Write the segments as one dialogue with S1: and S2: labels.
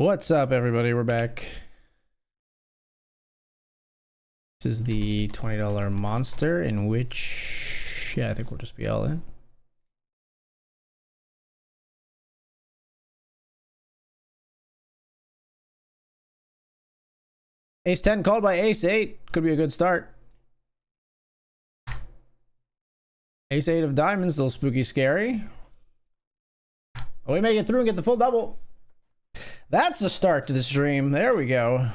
S1: What's up, everybody? We're back. This is the $20 monster, in which, yeah, I think we'll just be all in. Ace 10 called by Ace 8. Could be a good start. Ace 8 of diamonds, a little spooky scary. Oh, we make it through and get the full double. That's the start to the stream. There we go.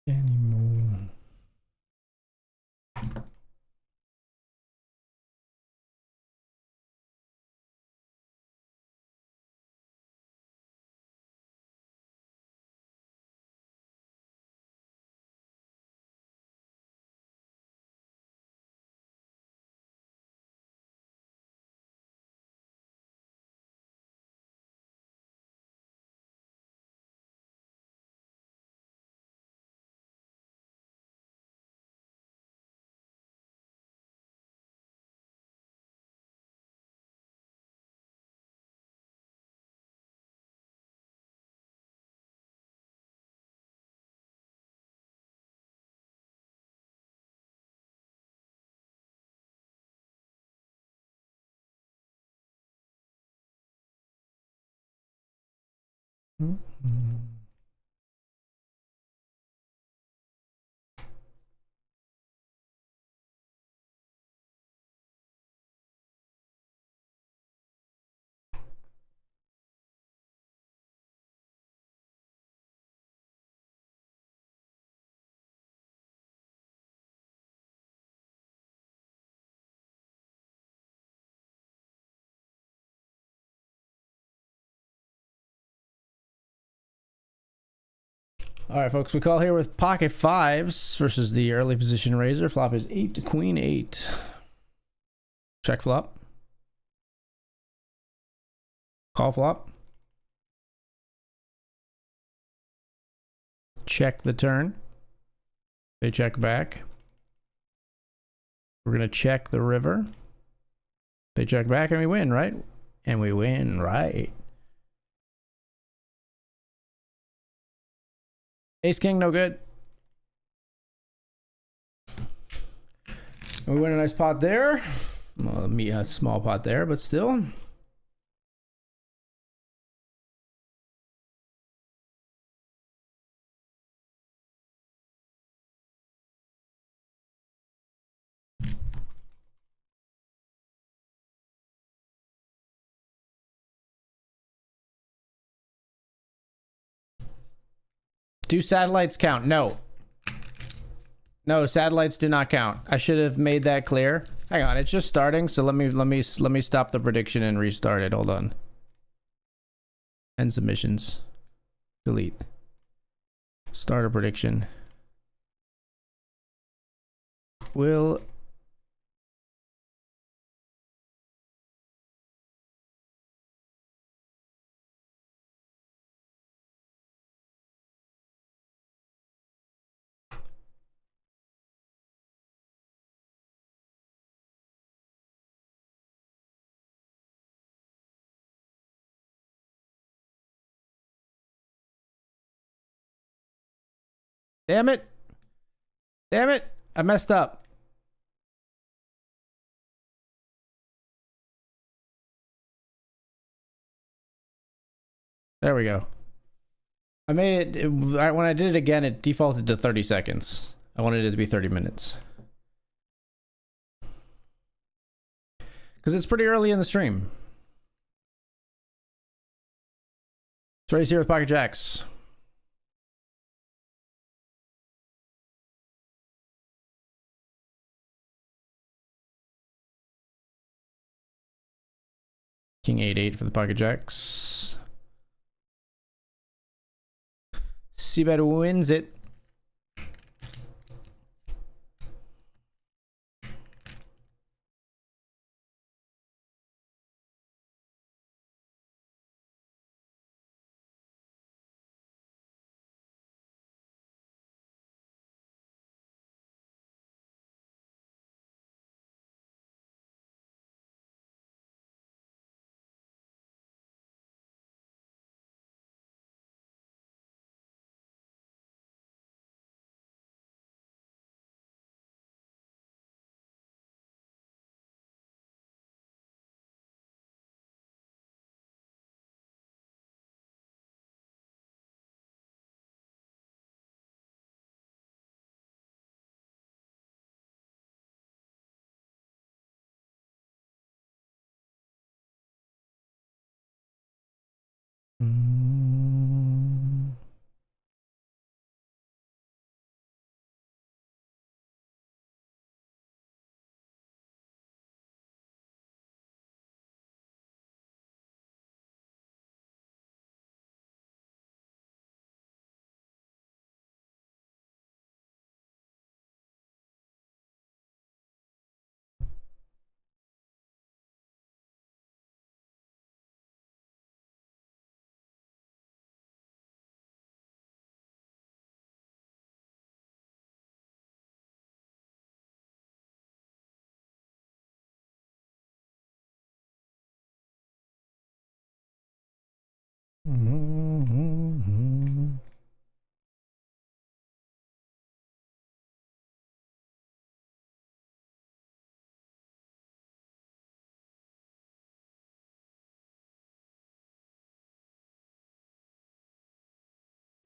S1: Anymore. All right, folks, we call here with pocket fives versus the early position raiser. Flop is 8 to queen 8. Check flop. Call flop. Check the turn. They check back. We're going to check the river. They check back and we win, right? And we win, right? Ace king, no good. We win a nice pot there. Well, a small pot there, but still. Do satellites count? No. No, satellites do not count. I should have made that clear. Hang on, it's just starting, so let me stop the prediction and restart it. Hold on. End submissions. Delete. Start a prediction. will... Damn it. Damn it. I messed up. There we go. I made it, when I did it again, it defaulted to 30 seconds. I wanted it to be 30 minutes. Because it's pretty early in the stream. Trey's here with Pocket Jacks. King 8-8 for the Pocket Jacks. C-bet wins it.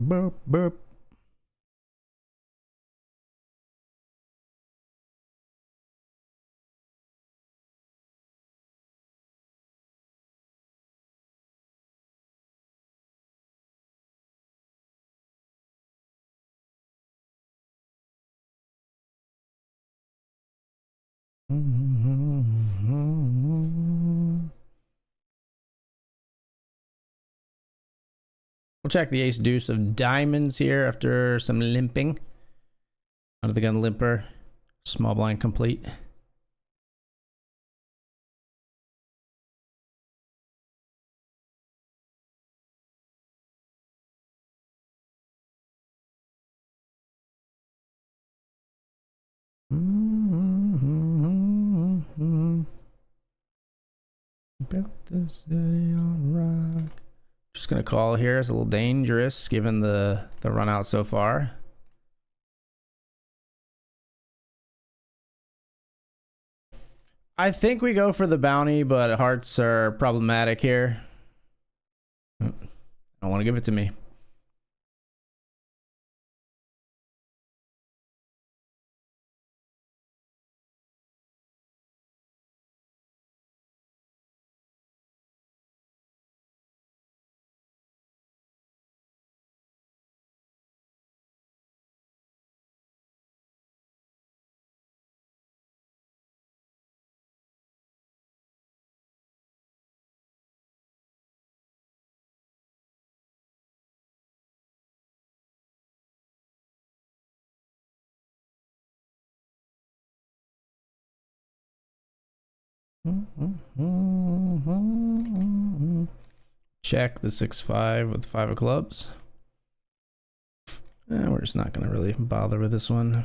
S1: Burp, burp. We'll check the ace deuce of diamonds here after some limping. Under the gun limper. Small blind complete. Built the city on rock. Just gonna call here. It's a little dangerous given the run out so far. I think we go for the bounty, but hearts are problematic here. I don't want to give it to me. Check the 6-5 with the 5 of clubs. We're just not gonna really bother with this one.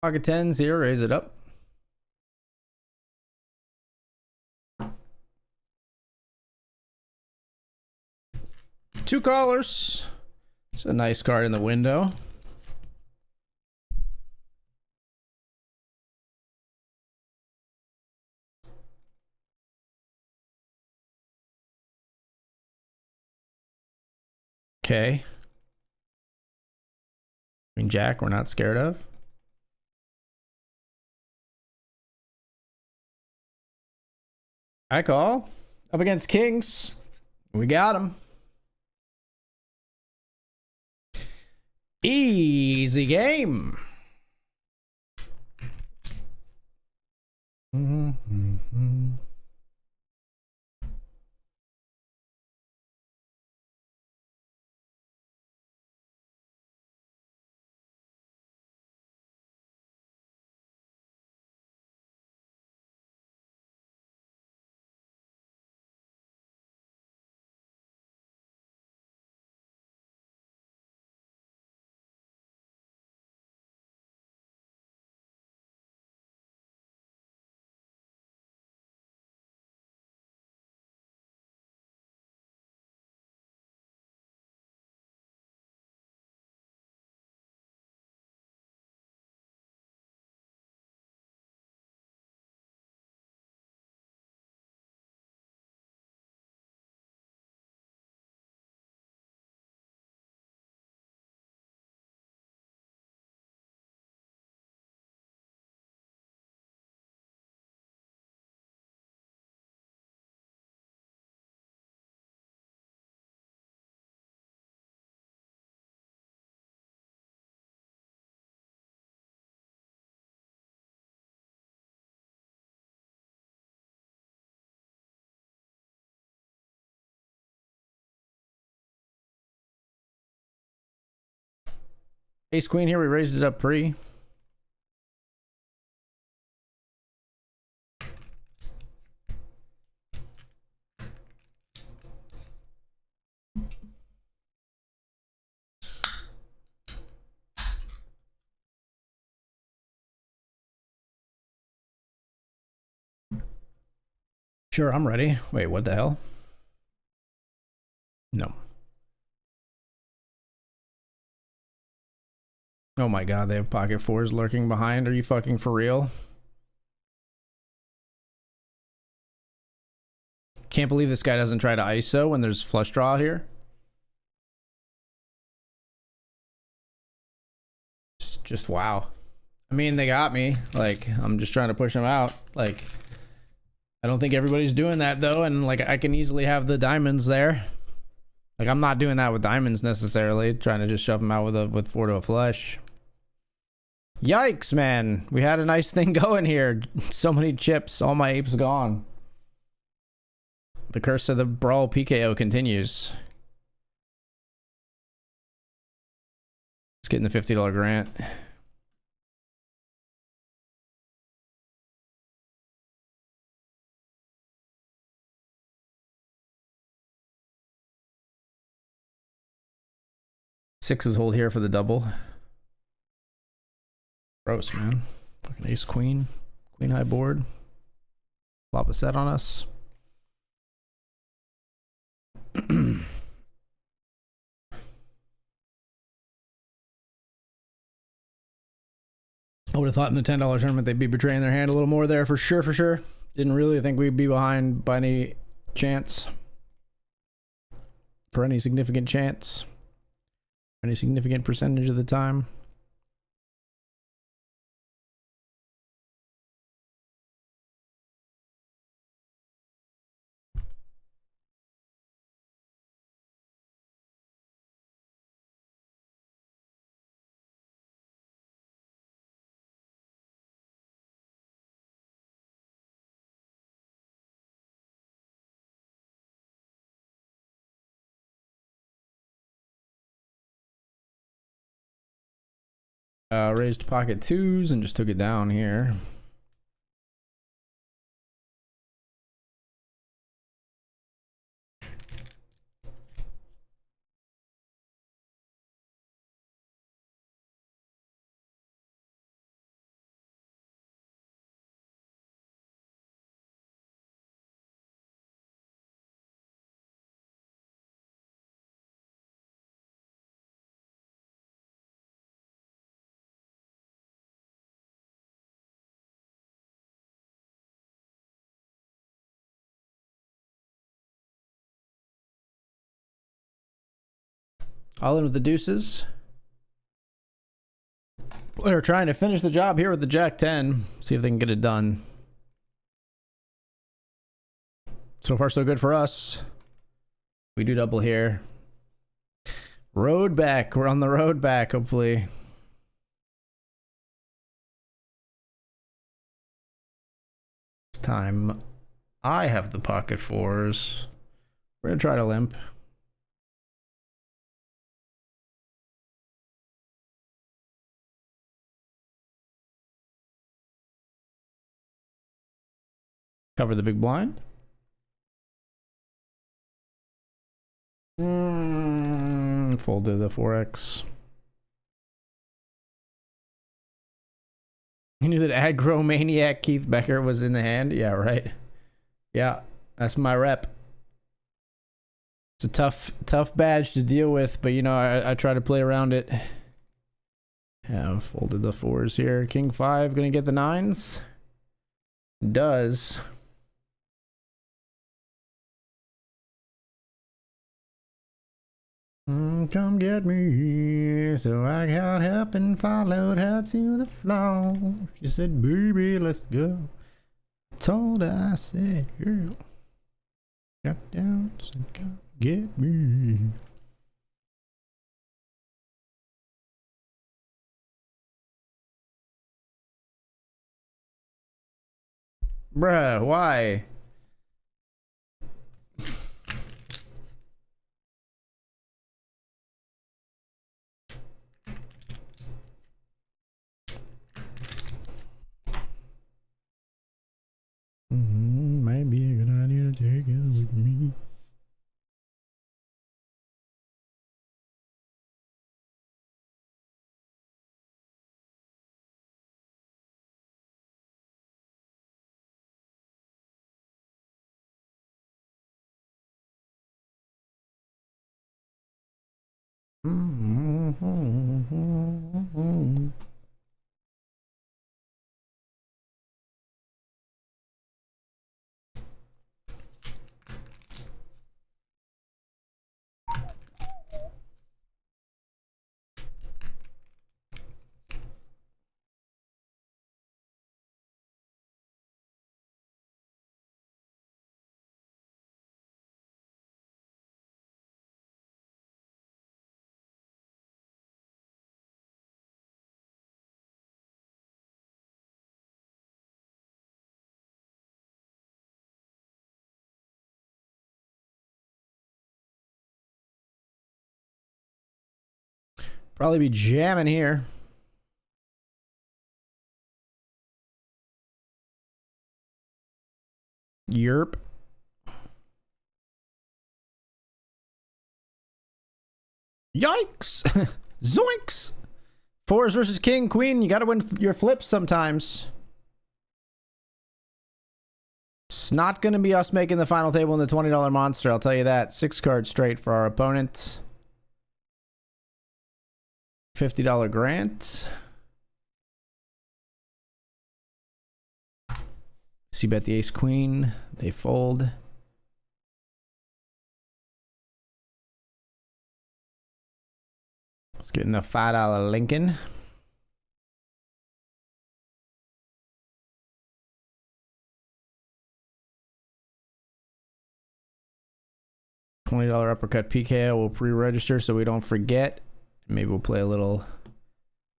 S1: Pocket 10s here, raise it up. Two callers. It's a nice card in the window. Okay. Queen Jack, we're not scared of. I call. Up against Kings. We got him. Easy game. Ace Queen here, we raised it up pre. Sure, I'm ready. Wait, what the hell? No. Oh my god, they have pocket fours lurking behind. Are you fucking for real? Can't believe this guy doesn't try to ISO when there's flush draw out here. Just wow. I mean, they got me. Like, I'm just trying to push them out. Like, I don't think everybody's doing that though, and like I can easily have the diamonds there. Like, I'm not doing that with diamonds necessarily, trying to just shove them out with 4 to a flush. Yikes, man. We had a nice thing going here. So many chips, all my apes gone. The curse of the Brawl PKO continues. Let's get in the $50 grant. Sixes hold here for the double. Gross, man. Fucking ace queen. Queen high board. Flop a set on us. I would have thought in the $10 tournament they'd be betraying their hand a little more there for sure, for sure. Didn't really think we'd be behind by any chance. For any significant chance. Any significant percentage of the time. Raised pocket twos and just took it down here. All in with the deuces. They're trying to finish the job here with the Jack 10. See if they can get it done. So far, so good for us. We do double here. Road back. We're on the road back, hopefully. This time, I have the pocket fours. We're going to try to limp. Cover the big blind. Fold to the 4x. You knew that aggro maniac Keith Becker was in the hand? Yeah, right. Yeah, that's my rep. It's a tough badge to deal with, but you know, I try to play around it. Yeah, folded the fours here. King 5 gonna get the 9s. Does. Come get me, so I got up and followed her to the floor. She said, baby, let's go. Told her, I said, girl, got down, said, come get me. Bruh, why? Might be a good idea to take it with me. Probably be jamming here. Yerp. Yikes! Zoinks! Fours versus king, queen. You gotta win your flips sometimes. It's not gonna be us making the final table in the $20 monster, I'll tell you that. 6 cards straight for our opponent. $50 grant. So you bet the ace queen. They fold. Let's get in the $5 Lincoln. $20 uppercut PKO will pre-register so we don't forget. Maybe we'll play a little.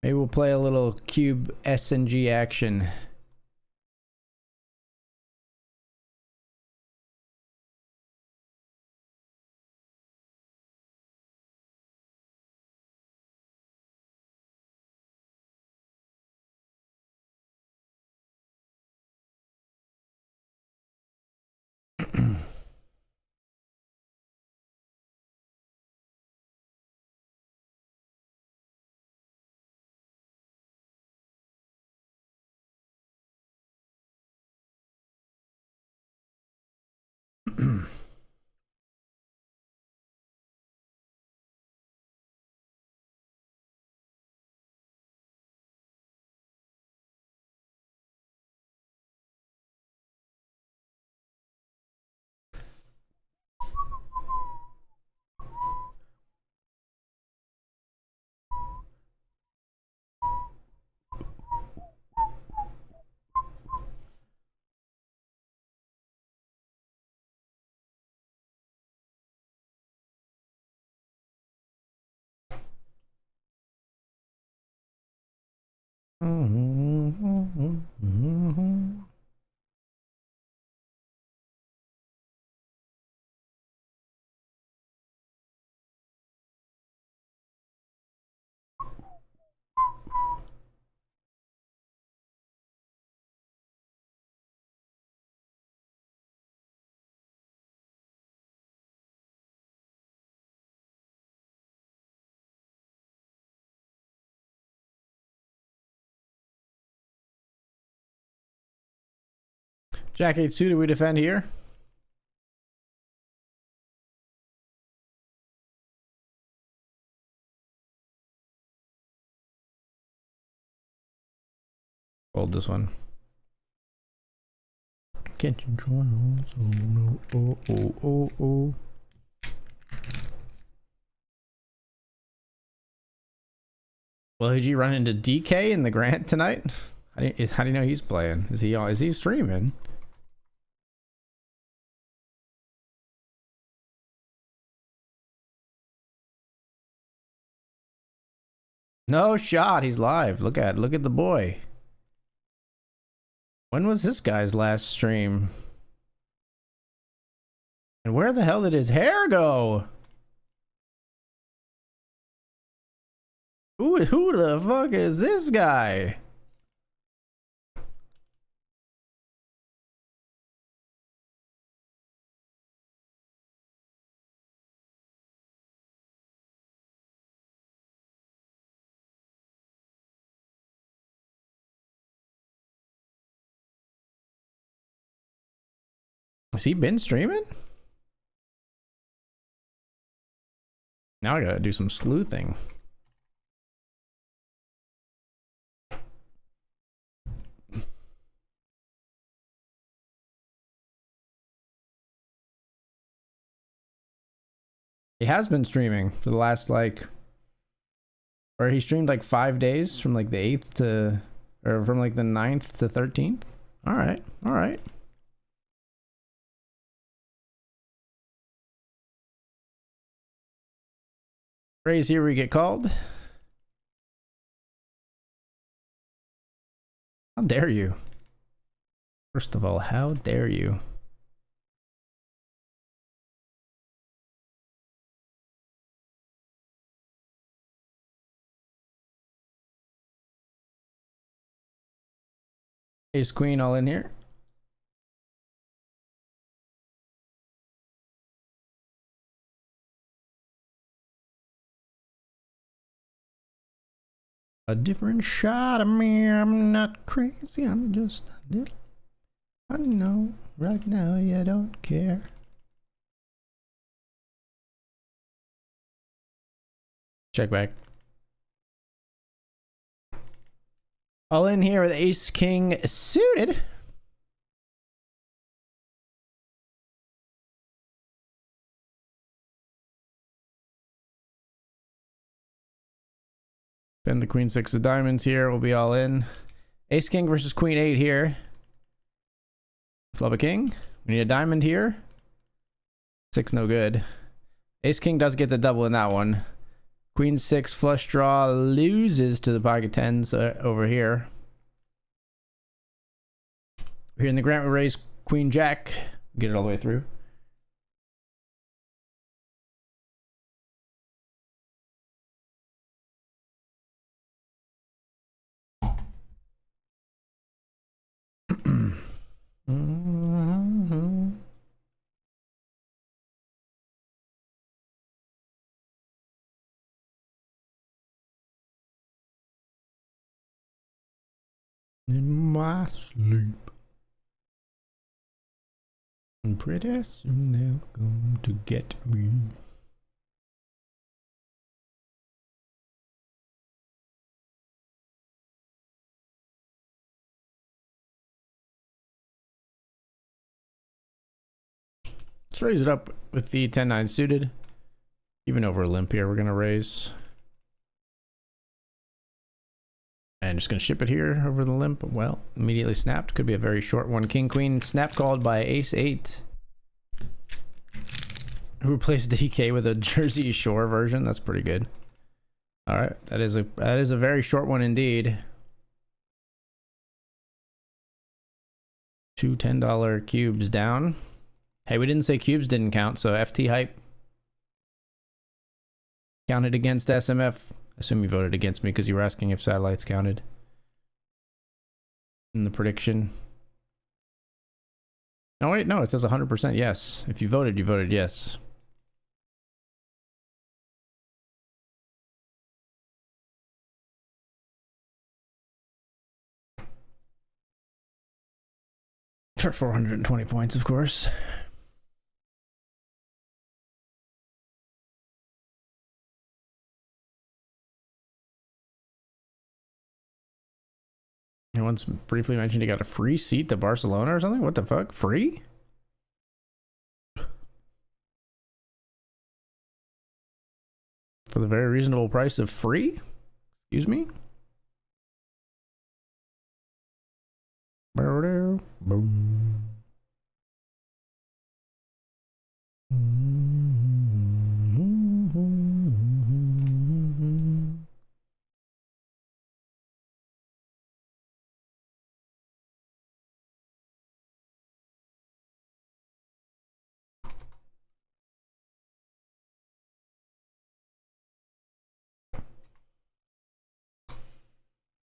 S1: Maybe we'll play a little cube SNG action. Jack 8 suited, we defend here. Hold this one. Can't control. Oh, oh, oh, oh. Will AG run into DK in the Grant tonight? How do you know he's playing? Is he streaming? No shot. He's live. Look at the boy. When was this guy's last stream? And where the hell did his hair go? Who the fuck is this guy? Has he been streaming? Now I gotta do some sleuthing. He has been streaming for the last or he streamed like 5 days from like the 8th to, or from like the 9th to 13th. All right. All right. Raise here, we get called. How dare you? First of all, how dare you? Ace queen all in here. A different shot of me. I'm not crazy. I'm just a little. I know right now you don't care. Check back. All in here with ace king suited. Then the queen six of diamonds here will be all in. Ace king versus queen eight here. Flop a king. We need a diamond here. Six no good. Ace king does get the double in that one. Queen six flush draw loses to the pocket tens over here. Here in the Grant we raise queen jack. Get it all the way through. In my sleep. And pretty soon they'll come to get me. Let's raise it up with the 10-9 suited. Even over a limp here, we're gonna raise. And just gonna ship it here over the limp. Well, immediately snapped. Could be a very short one. King Queen snap called by Ace 8. Who replaced DK with a Jersey Shore version. That's pretty good. All right, that is a very short one indeed. Two $10 cubes down. Hey, we didn't say cubes didn't count, so FT hype counted against SMF. I assume you voted against me because you were asking if satellites counted in the prediction. No, wait, no, it says 100% yes. If you voted yes. For 420 points, of course. I once briefly mentioned he got a free seat to Barcelona or something. What the fuck? Free? For the very reasonable price of free? Excuse me? Boom.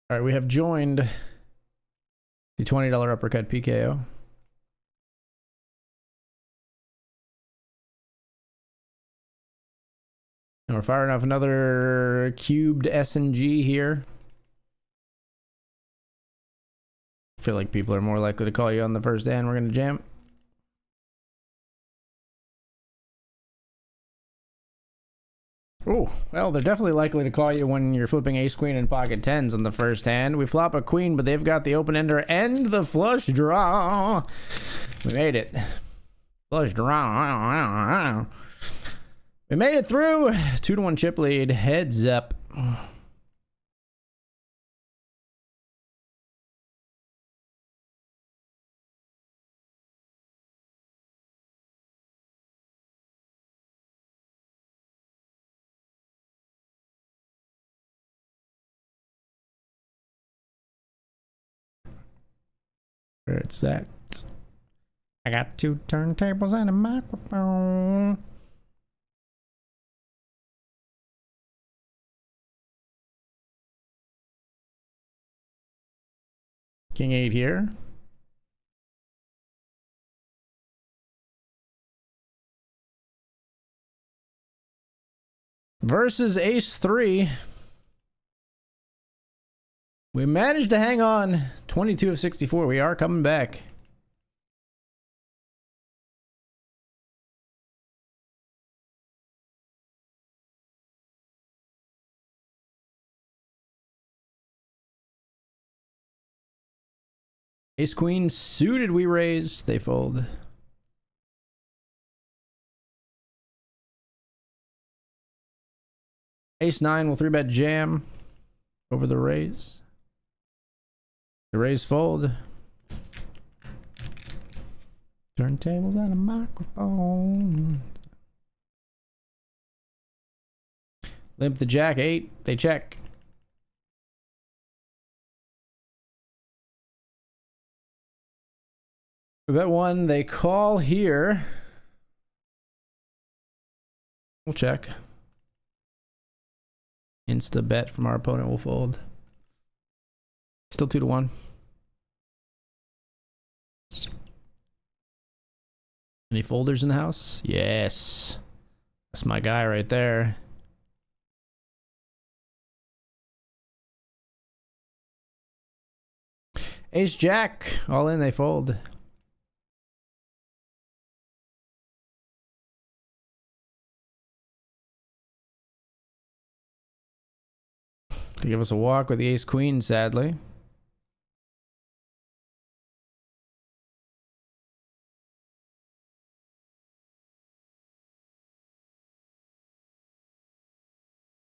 S1: All right, we have joined the $20 uppercut PKO. And we're firing off another cubed S&G here. I feel like people are more likely to call you on the first hand. We're going to jam. Oh, well, they're definitely likely to call you when you're flipping ace queen and pocket tens on the first hand. We flop a queen, but they've got the open ender and the flush draw. We made it. Flush draw. We made it through. 2-1 chip lead. Heads up. Where it's at. I got 2 turntables and a microphone. King 8 here. Versus ace 3. We managed to hang on. 22 of 64. We are coming back. Ace queen suited, we raise. They fold. Ace 9 will 3-bet jam over the raise. The raise fold. Turntables and a microphone. Limp the jack 8. They check. We bet 1. They call here. We'll check. Insta bet from our opponent will fold. Still 2-1. Any folders in the house? Yes. That's my guy right there. Ace Jack. All in, they fold. to give us a walk with the ace queen, sadly.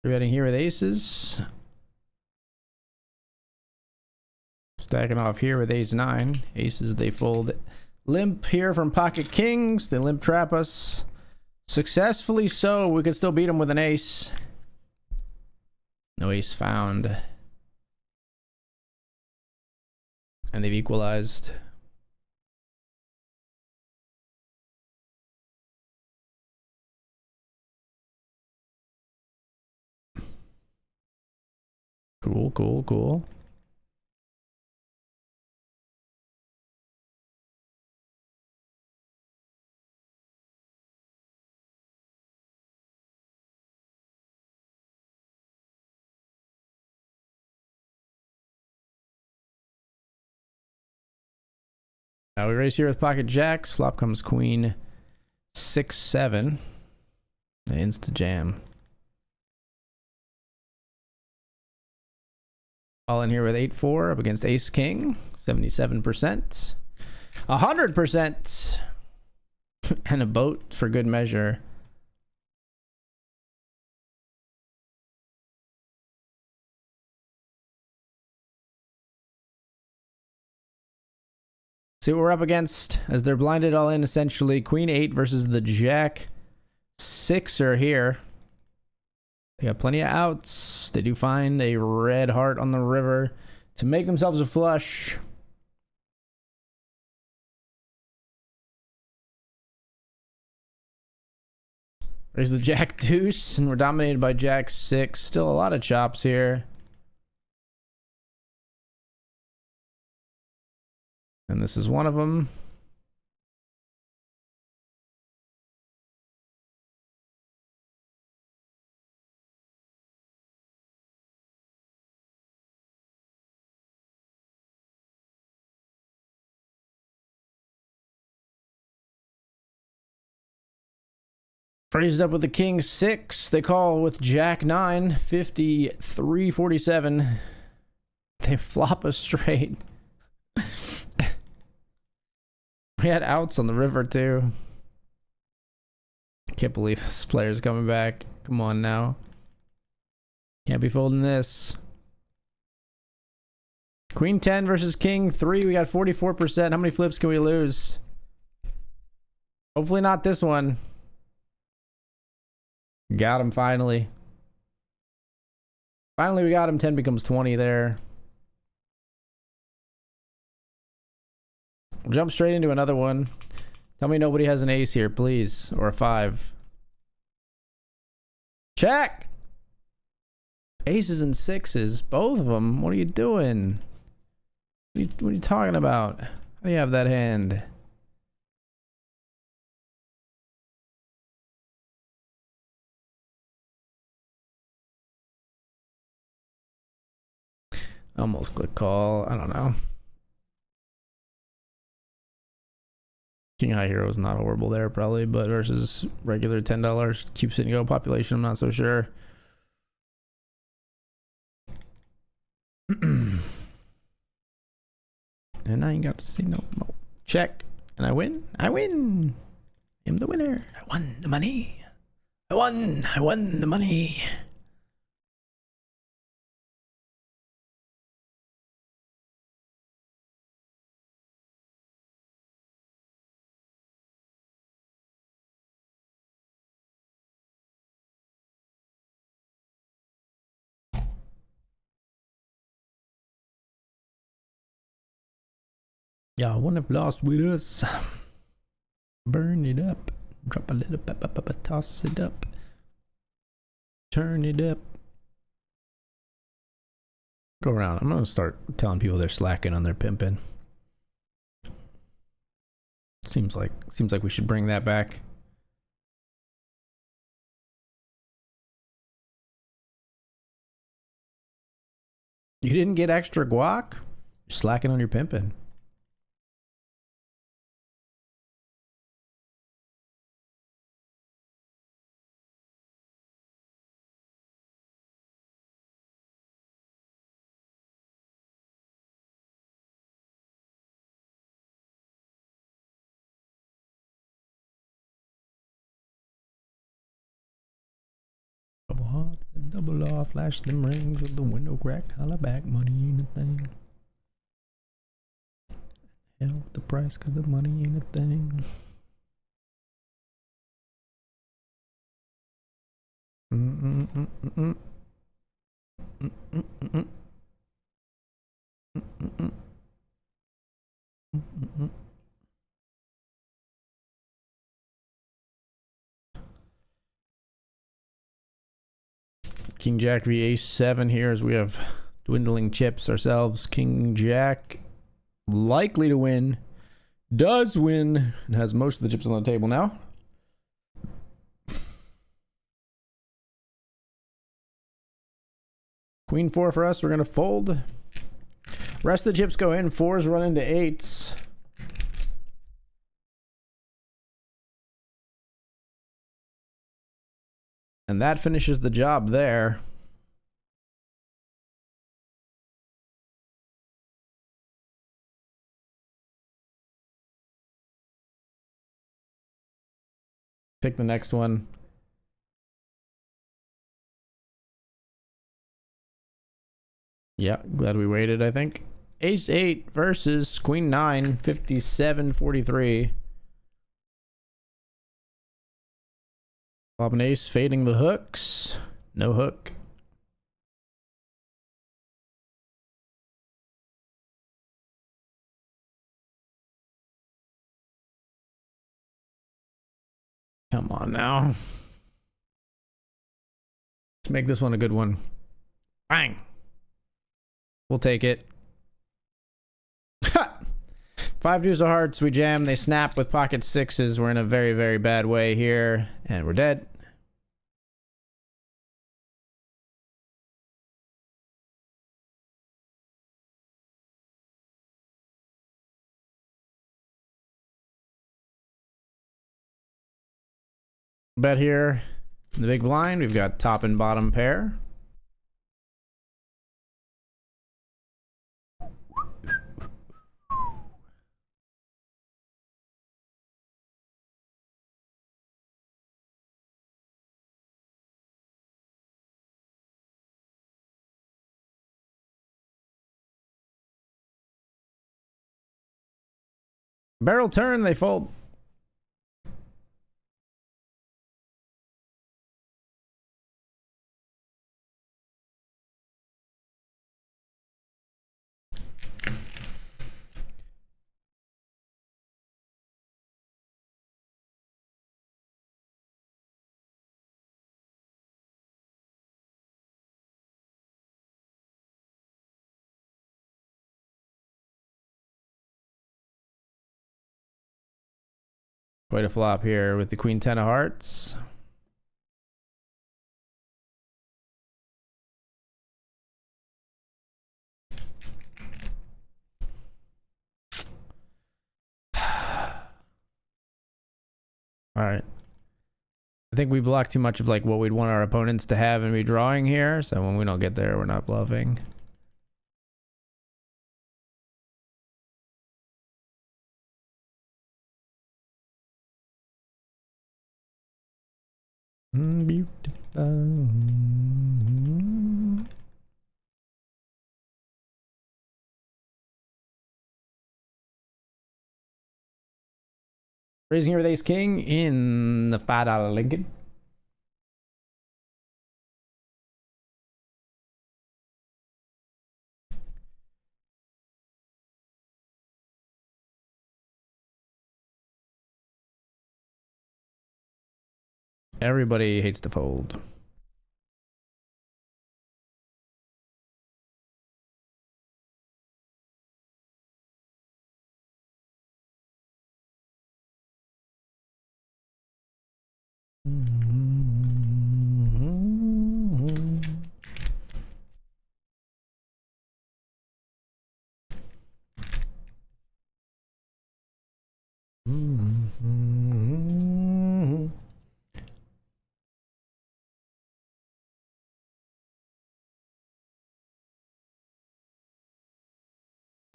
S1: We're betting here with aces. Stacking off here with ace 9. Aces, they fold. Limp here from pocket kings. They limp trap us. Successfully so. We could still beat them with an ace. No ace found. And they've equalized. Cool, cool, cool. Now we raise here with pocket jacks. Flop comes queen 6-7. Insta jam. All in here with 8-4 up against ace king. 77%. 100%. And a boat for good measure. See what we're up against as they're blinded all in, essentially. Queen 8 versus the jack 6er here. They got plenty of outs. They do find a red heart on the river to make themselves a flush. There's the jack deuce, and we're dominated by jack 6. Still a lot of chops here. And this is one of them. Raised up with the king 6. They call with jack 9. 53-47. They flop us straight. We had outs on the river too. Can't believe this player's coming back. Come on now. Can't be folding this. Queen 10 versus king 3. We got 44%. How many flips can we lose? Hopefully not this one. Got him finally. Finally we got him. 10 becomes 20 there. We'll jump straight into another one. Tell me nobody has an ace here, please. Or a 5. Check! Aces and 6s. Both of them. What are you doing? What are you talking about? How do you have that hand? Almost click call. I don't know. King High Hero is not horrible there, probably, but versus regular $10 keep sitting go population, I'm not so sure. And I ain't got to say no more. Check. And I win. I win. I am the winner. I won the money. I won the money. Y'all wouldn't have lost with us. Burn it up. Drop a little toss it up. Turn it up. Go around. I'm gonna start telling people they're slacking on their pimping. Seems like we should bring that back. You didn't get extra guac? You're slacking on your pimping. hard, double off, flash them rings with the window cracked, holla back, money ain't a thing. Hell with the price, cause the money ain't a thing. King Jack v Ace 7 here as we have dwindling chips ourselves. King Jack likely to win, does win, and has most of the chips on the table now. Queen 4 for us, we're gonna fold. Rest of the chips go in, 4s run into 8s. And that finishes the job there. Pick the next one. Yeah, glad we waited, I think. Ace 8 versus Queen 9, 57-43. Flop an ace, fading the hooks. No hook. Come on now. Let's make this one a good one. Bang! We'll take it. 5 deuce of hearts, we jam, they snap with pocket 6s. We're in a very, very bad way here, and we're dead. Bet here in the big blind, we've got top and bottom pair. Barrel turn, they fold. Quite a flop here with the Queen 10 of hearts. All right. I think we blocked too much of like what we'd want our opponents to have and be drawing here. So when we don't get there, we're not bluffing. Beautiful. Raising here with ace king in the $5 Lincoln. Everybody hates to fold.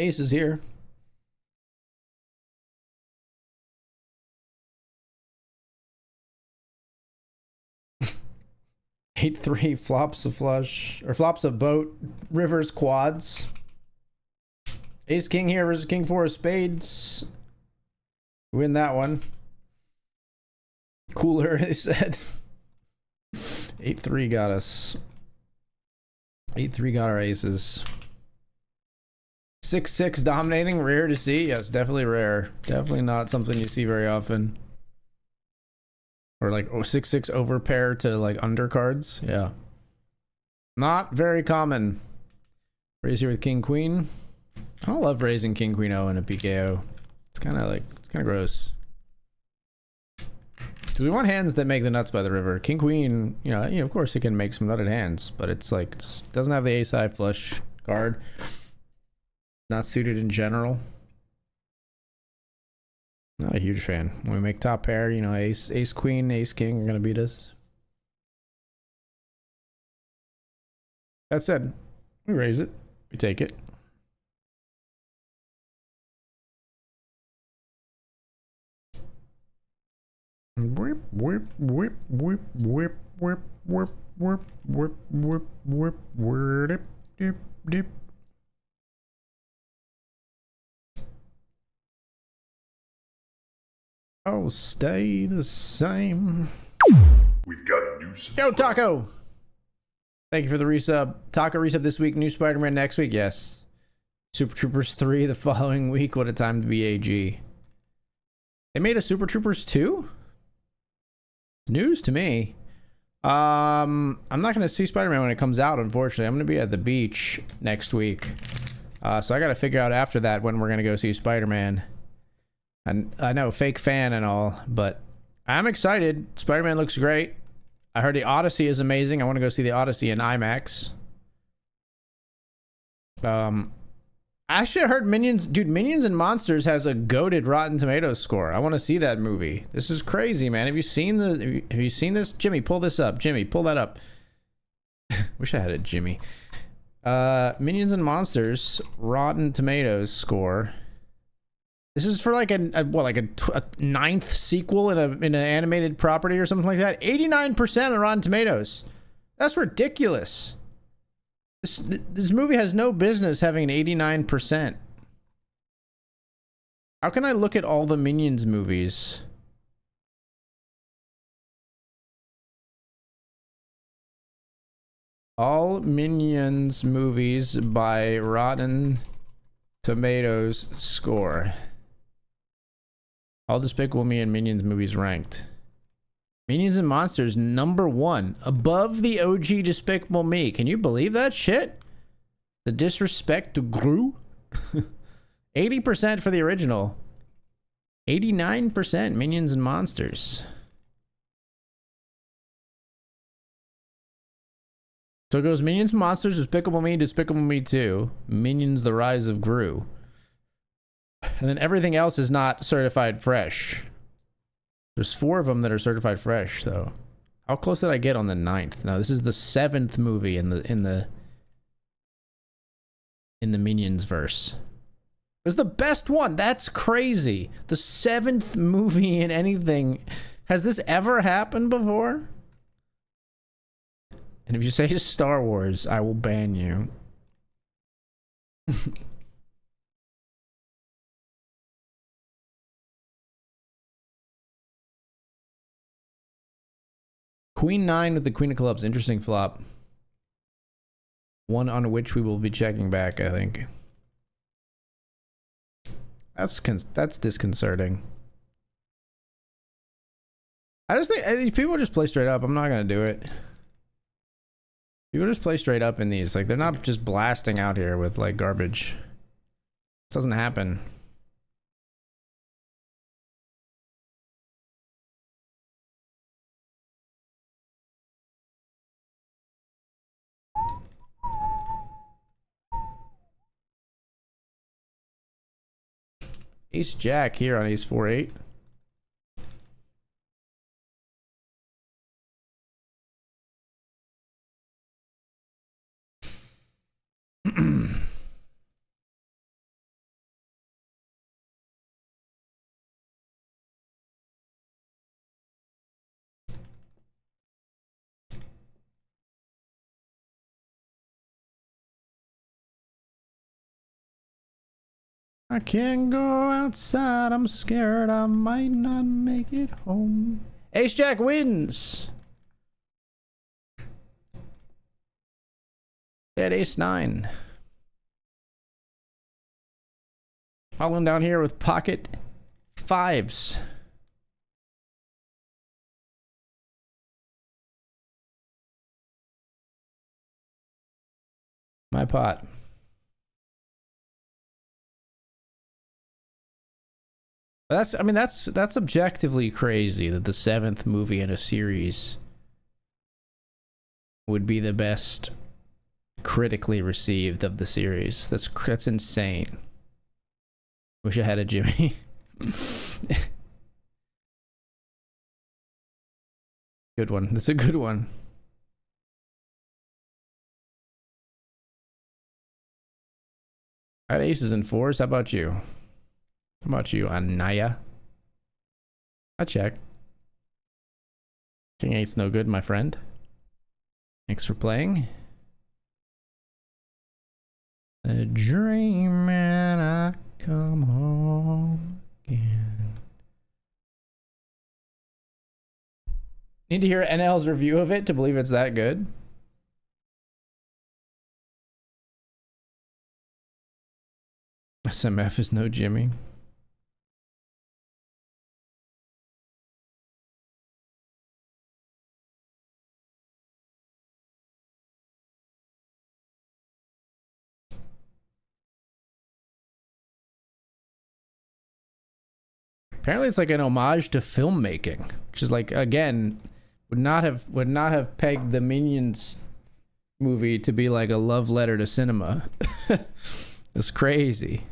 S1: Ace is here. 8-3 flops a flush or flops a boat. Rivers quads. Ace king here versus king four of spades. Win that one. Cooler, they said. 8-3 got us. 8-3 got our aces. 6-6 dominating, rare to see. Yes, definitely rare. Definitely not something you see very often. Or like 6-6 overpair to like undercards. Yeah. Not very common. Raise here with king queen. I don't love raising king queen O in a PKO. It's kind of gross. So we want hands that make the nuts by the river. King queen, you know, of course it can make some nutted hands, but it's like it doesn't have the ace high flush card. Not suited in general. Not a huge fan. When we make top pair, you know, ace queen, ace king are gonna beat us. That said, we raise it, we take it. Whip, whip, whip, whip, whip, whip, whip, whip, whip, whip, whip, whip, dip, dip. Oh, stay the same.
S2: We've got a new subscriber.
S1: Yo, Taco! Thank you for the resub. Taco resub this week. New Spider-Man next week. Yes. Super Troopers 3 the following week. What a time to be AG. They made a Super Troopers 2? News to me. I'm not going to see Spider-Man when it comes out, unfortunately. I'm going to be at the beach next week. So I got to figure out after that when we're going to go see Spider-Man. And I know, fake fan and all, but I'm excited. Spider-Man looks great. I heard the Odyssey is amazing. I want to go see the Odyssey in IMAX. Actually, I heard Minions... Dude, Minions and Monsters has a goated Rotten Tomatoes score. I want to see that movie. This is crazy, man. Have you seen this? Jimmy, pull this up. Jimmy, pull that up. Wish I had a Jimmy. Minions and Monsters Rotten Tomatoes score. This is for like a ninth sequel in an animated property or something like that. 89% on Rotten Tomatoes. That's ridiculous. This movie has no business having an 89%. How can I look at all the Minions movies? All Minions movies by Rotten Tomatoes score. All Despicable Me and Minions movies ranked. Minions and Monsters #1, above the OG Despicable Me. Can you believe that shit? The disrespect to Gru. 80% for the original. 89% Minions and Monsters. So it goes Minions and Monsters, Despicable Me 2, Minions The Rise of Gru. And then everything else is not certified fresh. There's 4 of them that are certified fresh, though. How close did I get on the 9th? No, this is the 7th movie in the Minions verse. It was the best one. That's crazy. The 7th movie in anything. Has this ever happened before? And if you say Star Wars, I will ban you. Queen 9 with the Queen of Clubs. Interesting flop. One on which we will be checking back, I think. That's disconcerting. I just think these people just play straight up. I'm not gonna do it. People just play straight up in these. Like, they're not just blasting out here with like garbage. It doesn't happen. Ace Jack here on Ace 4-8. I can't go outside. I'm scared I might not make it home. Ace Jack wins. At Ace 9. Following down here with pocket fives. My pot. That's objectively crazy that the 7th movie in a series would be the best critically received of the series. That's insane. Wish I had a Jimmy. Good one. That's a good one. I had aces and fours. How about you? How about you, Anaya? I check. King 8's no good, my friend. Thanks for playing. A dream and I come home again. Need to hear NL's review of it to believe it's that good. SMF is no Jimmy. Apparently it's like an homage to filmmaking, which is like, again, would not have pegged the Minions movie to be like a love letter to cinema. It's crazy.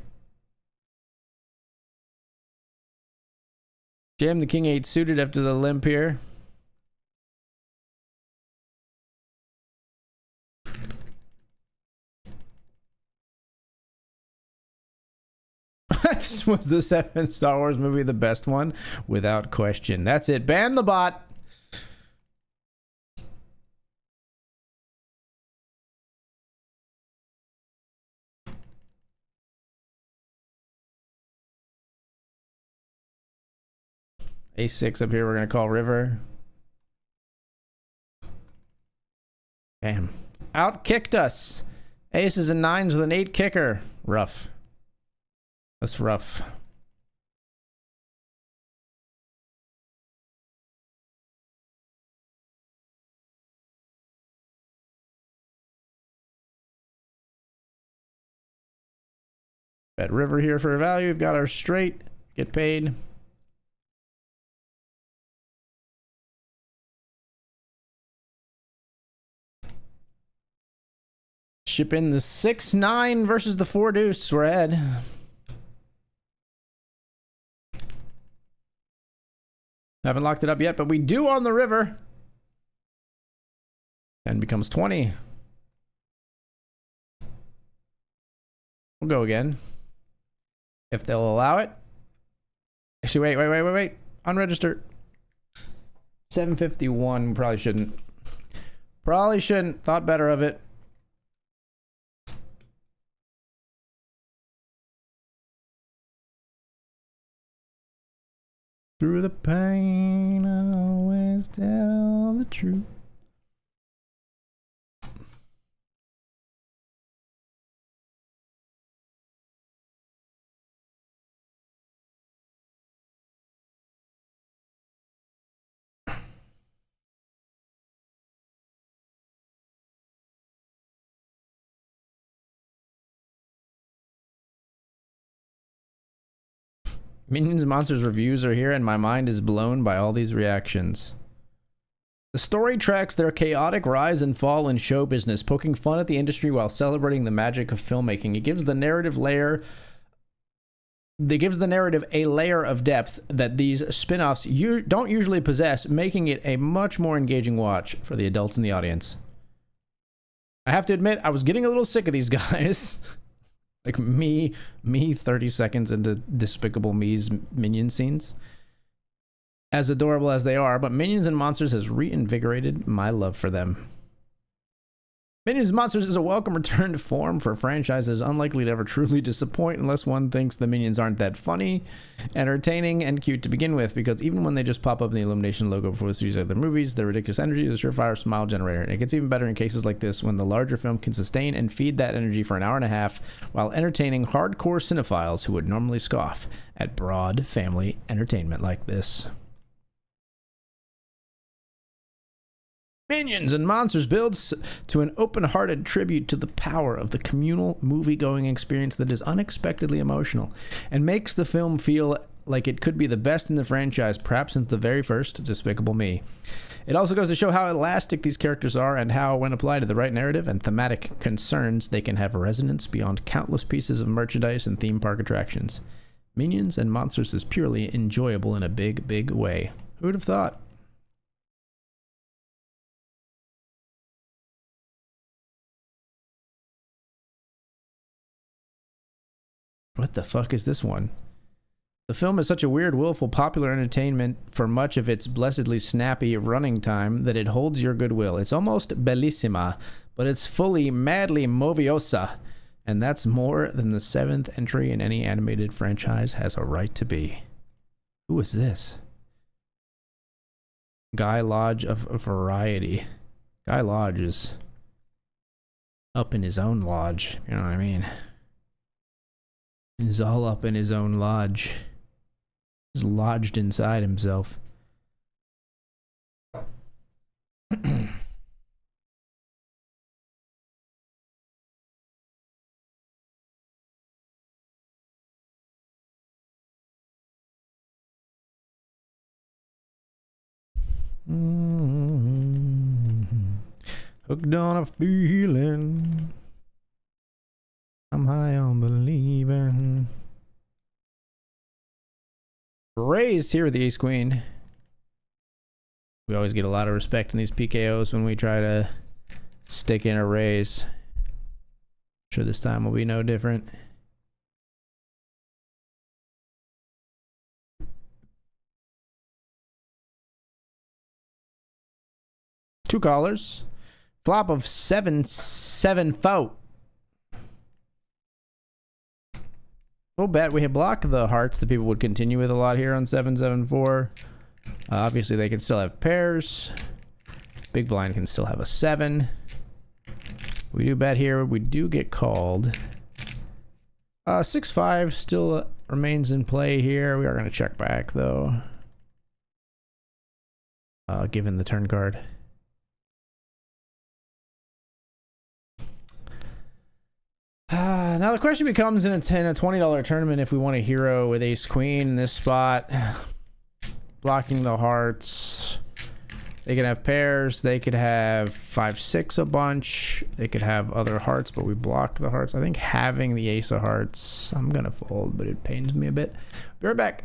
S1: Jam the King 8 suited after the limp here. Was the 7th Star Wars movie the best one? Without question. That's it. Ban the bot. A6 up here, we're going to call river. Bam. Out kicked us. Aces and 9s with an 8 kicker. Rough. That's rough. Bet river here for a value. We've got our straight. Get paid. Ship in the 6-9 versus the 4 deuce. We're ahead. Haven't locked it up yet, but we do on the river. 10 becomes 20. We'll go again. If they'll allow it. Actually, wait. Unregistered. 751. Probably shouldn't. Probably shouldn't. Thought better of it. Through the pain, I always tell the truth. Minions Monsters reviews are here and my mind is blown by all these reactions. The story tracks their chaotic rise and fall in show business, poking fun at the industry while celebrating the magic of filmmaking. It gives the narrative a layer of depth that these spin-offs don't usually possess, making it a much more engaging watch for the adults in the audience. I have to admit, I was getting a little sick of these guys. Like me 30 seconds into Despicable Me's Minion scenes. As adorable as they are, but Minions and Monsters has reinvigorated my love for them. Minions Monsters is a welcome return to form for a franchise that is unlikely to ever truly disappoint unless one thinks the minions aren't that funny, entertaining, and cute to begin with, because even when they just pop up in the Illumination logo before the series of their movies, their ridiculous energy is a surefire smile generator. And it gets even better in cases like this when the larger film can sustain and feed that energy for an hour and a half while entertaining hardcore cinephiles who would normally scoff at broad family entertainment like this. Minions and Monsters builds to an open-hearted tribute to the power of the communal movie-going experience that is unexpectedly emotional and makes the film feel like it could be the best in the franchise, perhaps since the very first Despicable Me. It also goes to show how elastic these characters are and how, when applied to the right narrative and thematic concerns, they can have resonance beyond countless pieces of merchandise and theme park attractions. Minions and Monsters is purely enjoyable in a big, big way. Who'd have thought? What the fuck is this one? The film is such a weird, willful, popular entertainment for much of its blessedly snappy running time that it holds your goodwill. It's almost bellissima, but it's fully, madly moviosa. And that's more than the 7th entry in any animated franchise has a right to be. Who is this? Guy Lodge of Variety. Guy Lodge is up in his own lodge, you know what I mean? He's all up in his own lodge. He's lodged inside himself. Hooked on a feeling. I'm high on believing. Raised here with the Ace Queen. We always get a lot of respect in these PKOs when we try to stick in a raise. Sure, this time will be no different. Two callers. Flop of 7-7-4. We'll bet we had blocked the hearts that people would continue with a lot here on 7-7-4. Obviously, they can still have pairs. Big blind can still have a 7. We do bet here. We do get called. 6-5 still remains in play here. We are going to check back, though. Given the turn card. Now the question becomes in a $20 tournament if we want a hero with ace queen in this spot. Blocking the hearts. They can have pairs. They could have 5-6 a bunch. They could have other hearts, but we blocked the hearts. I think having the ace of hearts, I'm going to fold, but it pains me a bit. Be right back.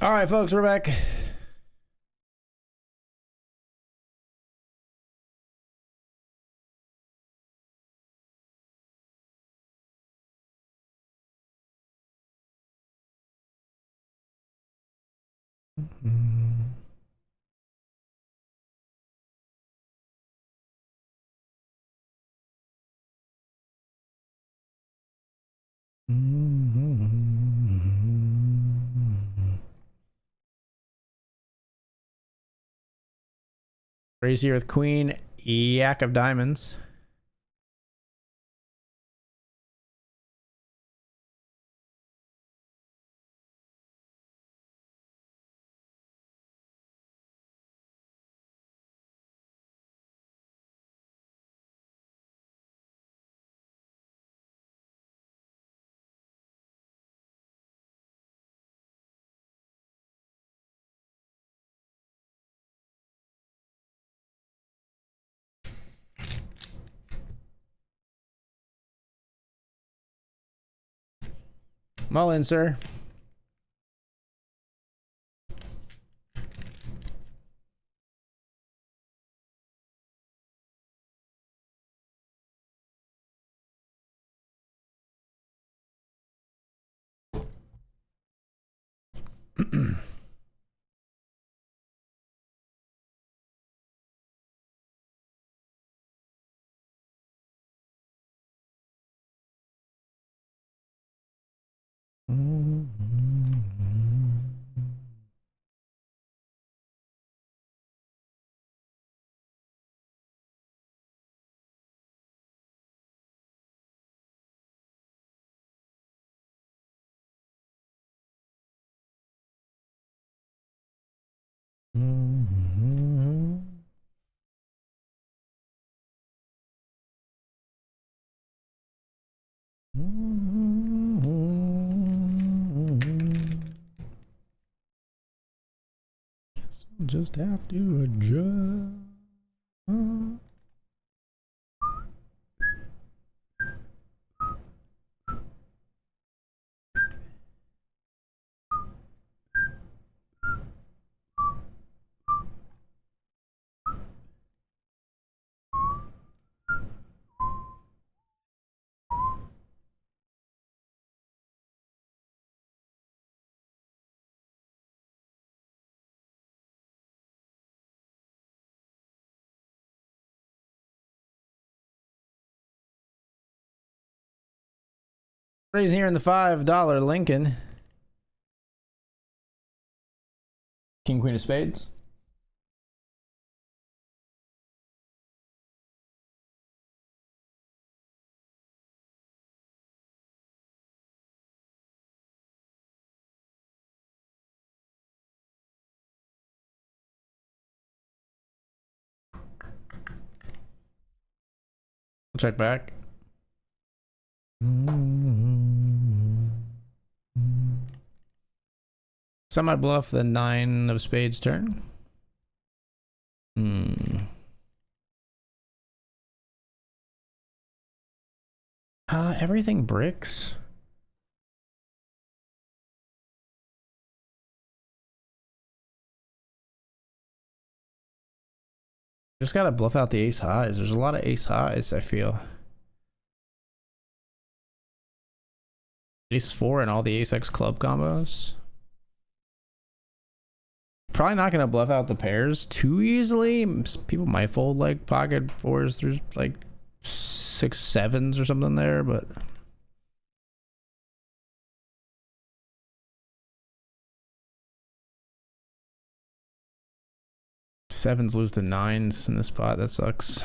S1: All right, folks, we're back. Raise here with Queen, Yak of Diamonds. Mullen, sir. Just have to adjust. Raising here in the $5 Lincoln. King, Queen of Spades. We'll check back. Semi bluff the 9 of spades turn. Everything bricks. Just gotta bluff out the ace highs. There's a lot of ace highs, I feel. Ace 4 and all the ace X club combos. Probably not gonna bluff out the pairs too easily. People might fold like pocket fours through like 6 sevens or something there, but sevens lose to 9s in this spot. That sucks.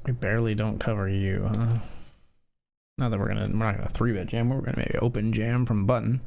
S1: We barely don't cover you, huh? Not that we're not gonna 3-bet jam. We're gonna maybe open jam from button.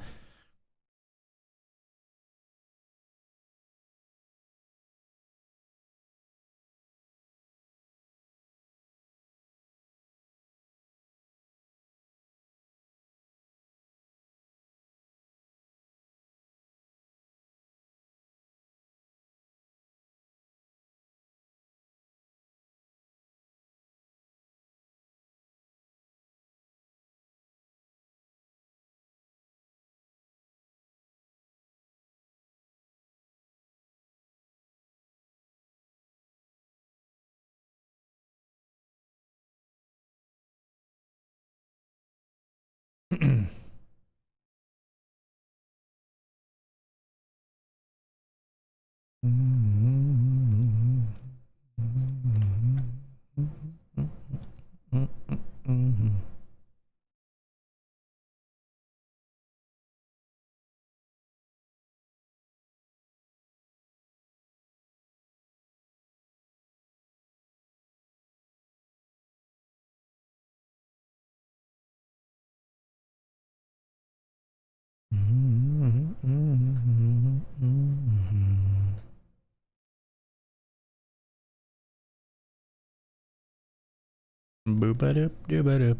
S1: Boop-a-doop, doop-a-doop.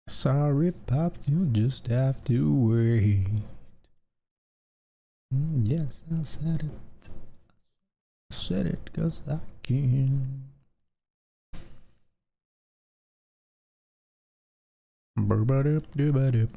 S1: Sorry, Pops, you'll just have to wait. Yes, I said it. I said it 'cause I can. Boop-a-doop, doop-a-doop.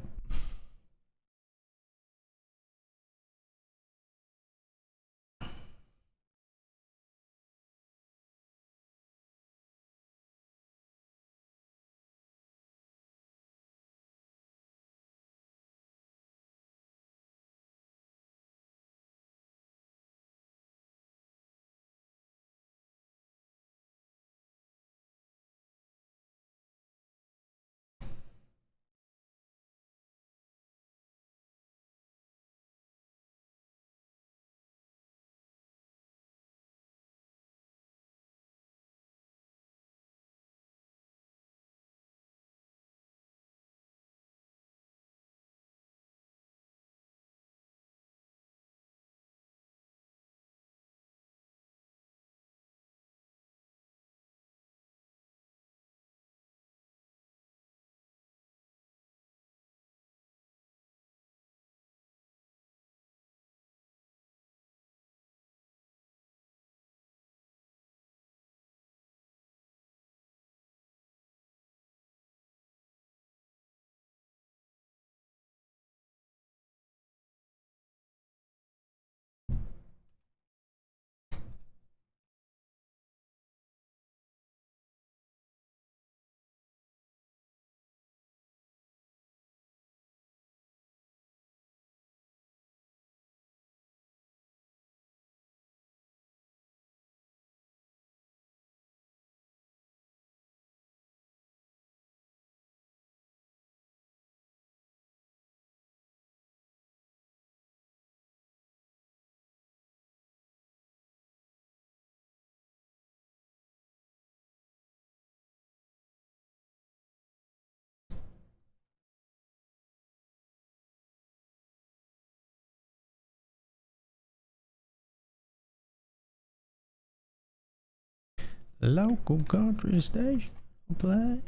S1: Local country station play.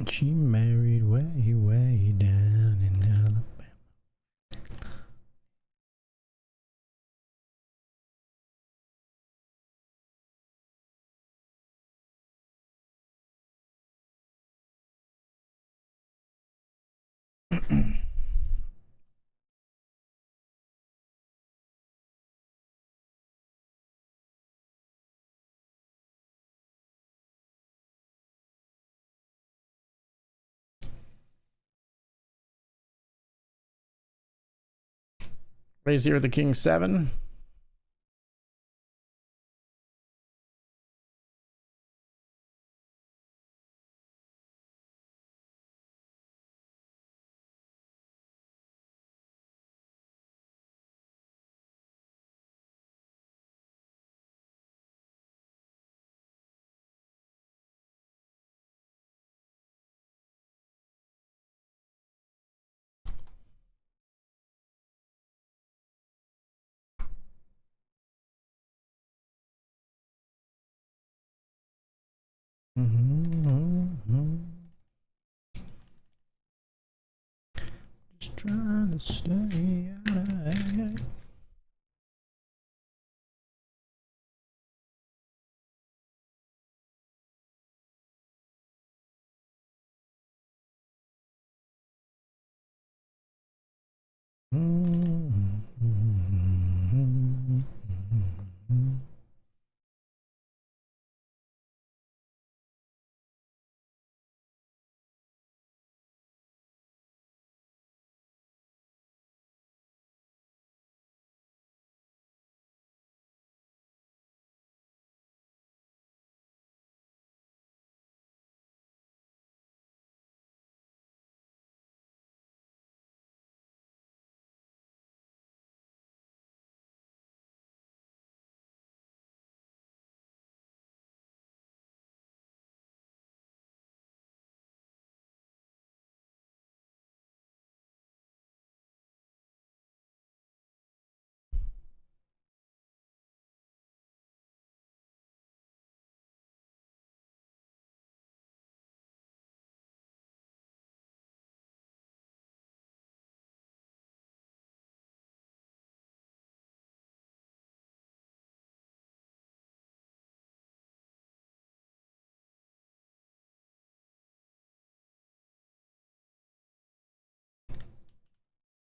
S1: She married way, way down in Alabama. Raise here the king 7. Just trying to stay out of it.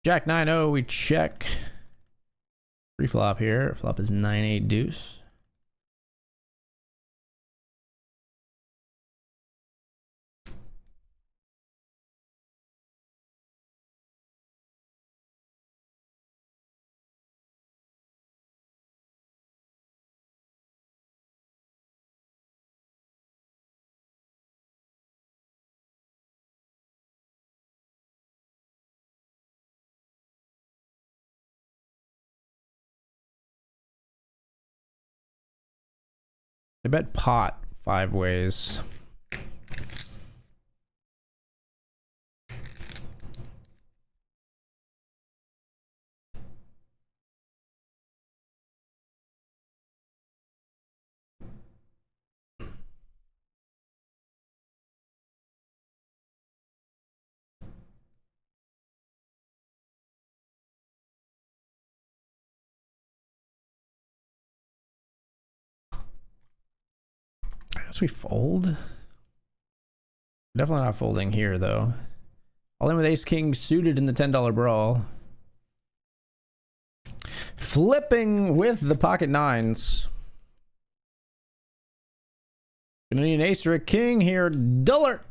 S1: Jack 9-0, we check. Pre-flop here. Flop is 9-8 deuce. I bet pot 5 ways. I guess we fold. Definitely not folding here though. All in with ace king suited in the $10 brawl. Flipping with the pocket nines. Gonna need an ace or a king here. Duller.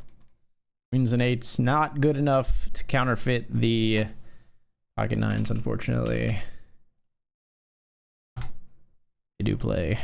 S1: Queens and eights not good enough to counterfeit the pocket nines, unfortunately. They do play.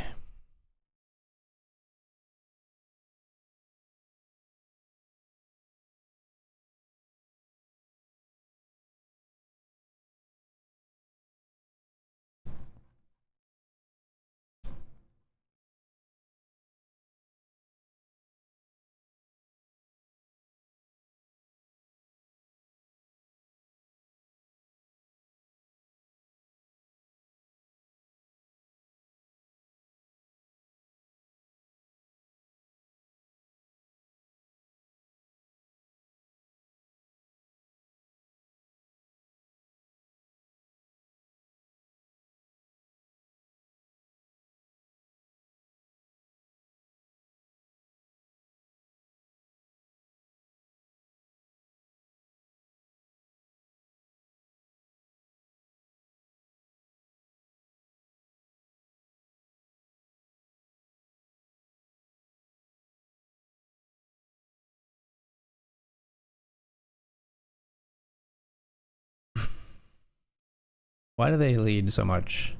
S1: Why do they lead so much?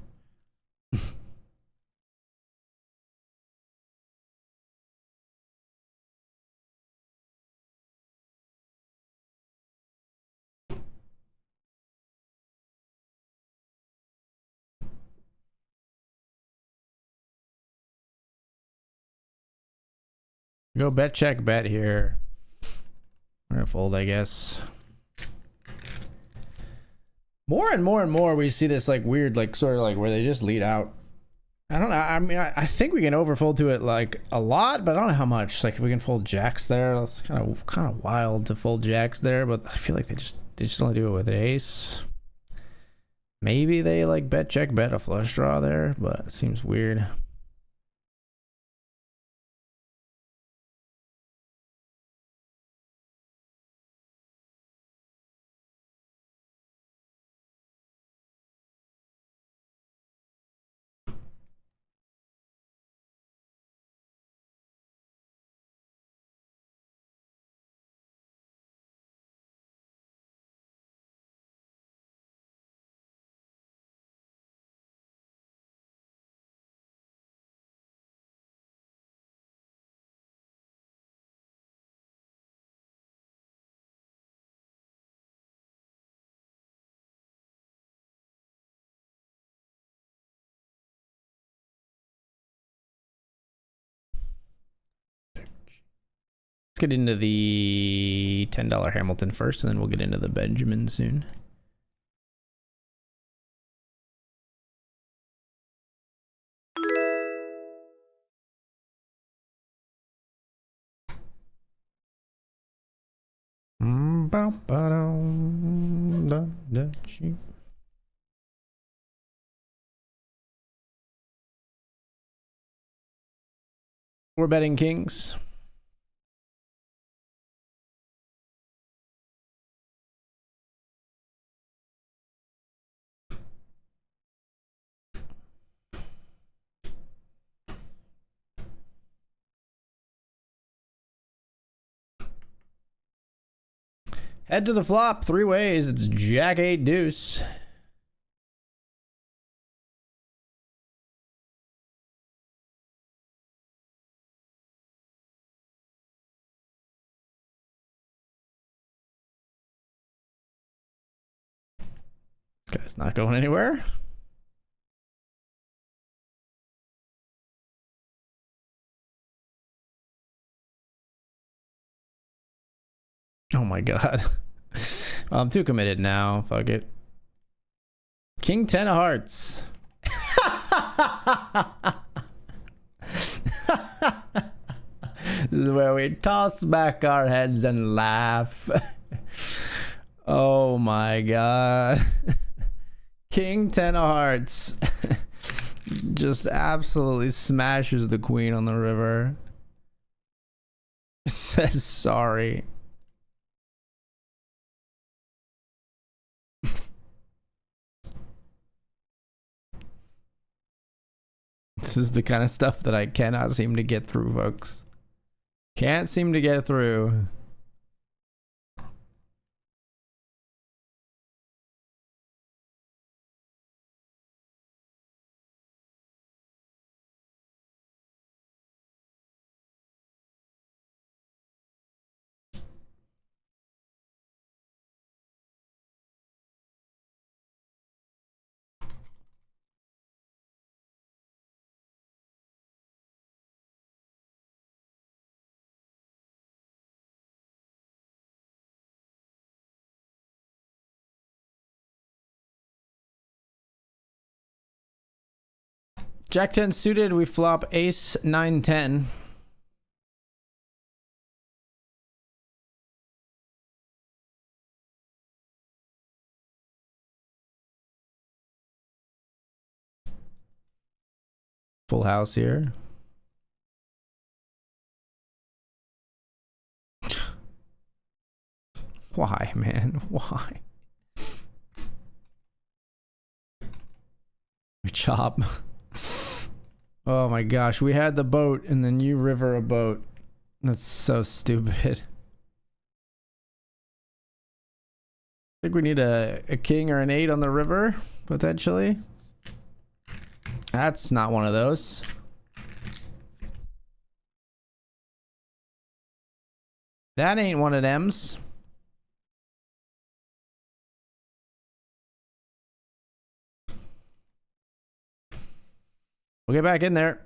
S1: Go bet, check, bet here. We're gonna fold, I guess. More and more we see this like weird, like sort of like where they just lead out. I don't know. I mean, I think we can overfold to it like a lot, but I don't know how much. Like if we can fold jacks there, that's kind of wild to fold jacks there. But I feel like they just only do it with an ace. Maybe they like bet, check, bet a flush draw there, but it seems weird. Let's get into the $10 Hamilton first, and then we'll get into the Benjamin soon. We're betting kings. Head to the flop, 3 ways. It's Jack 8 deuce. This guy's not going anywhere. Oh my god. Well, I'm too committed now. Fuck it. King 10 of hearts. This is where we toss back our heads and laugh. Oh my god. King 10 of hearts. Just absolutely smashes the queen on the river. Says sorry. This is the kind of stuff that I cannot seem to get through, folks. Can't seem to get through. Jack 10 suited, we flop ace 9 10. Full house here. Why, man? Why? We chop. Oh my gosh, we had the boat and then you river a boat. That's so stupid. think we need a king or an 8 on the river, potentially. That's not one of those. That ain't one of them's. We'll get back in there.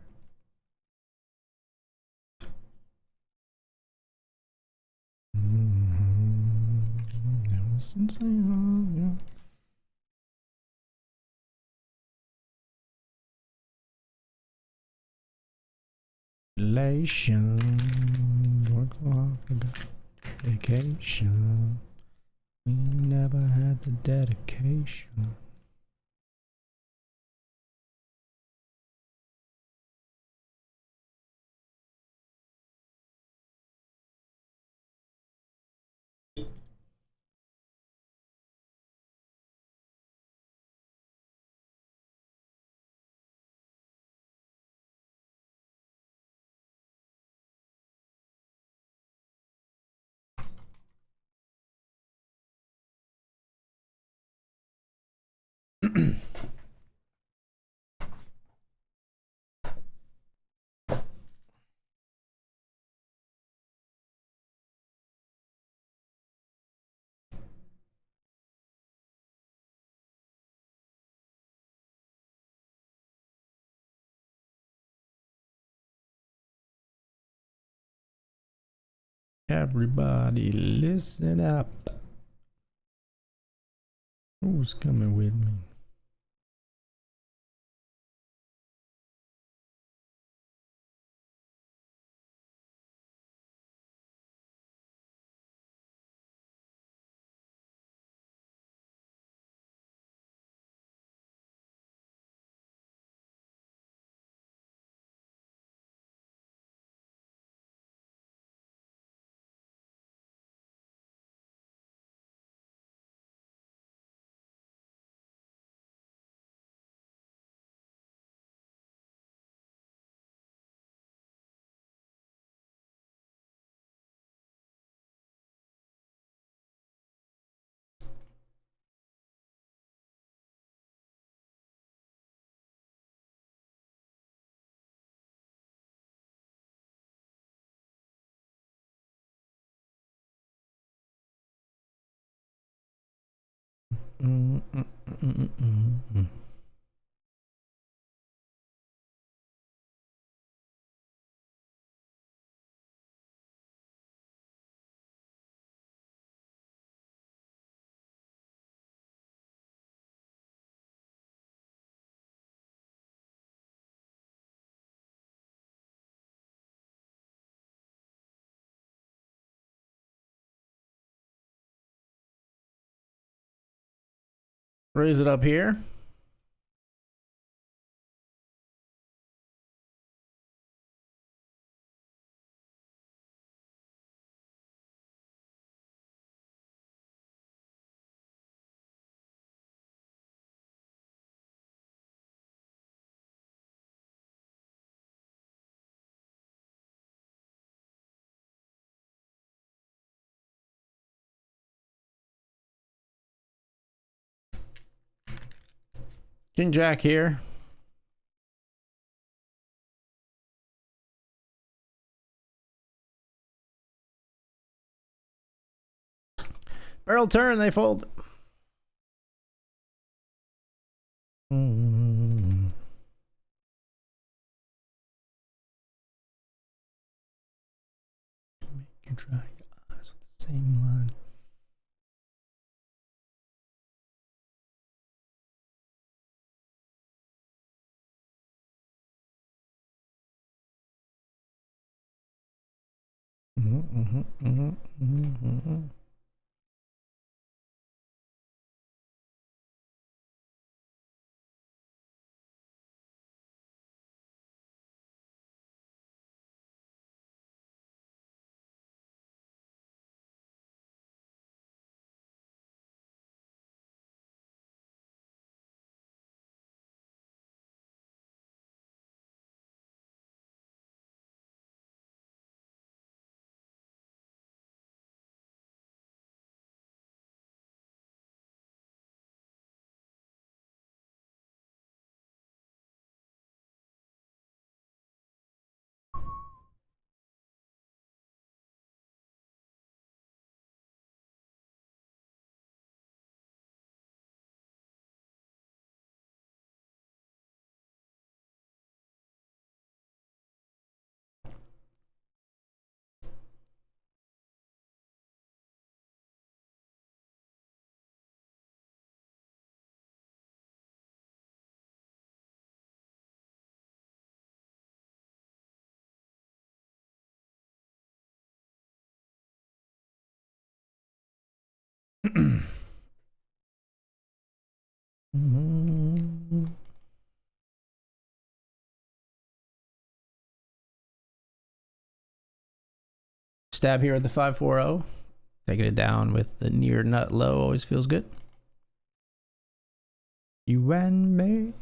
S1: Relation, work so hard for vacation. We never had the dedication. Everybody listen up. Who's coming with me? Raise it up here. King Jack here. Barrel turn, they fold. Make you dry your eyes with the same line. Stab here at the 540. Taking it down with the near nut low always feels good. You and me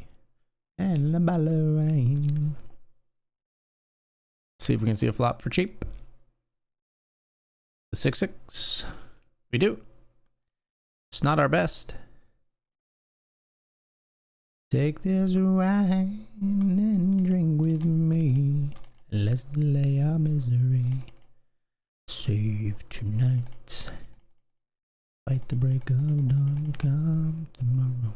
S1: and the ballerine. See if we can see a flop for cheap. The 6-6. We do. It's not our best. Take this wine and drink with me. Let's delay our misery. Save tonight. Fight the break of dawn. Come tomorrow.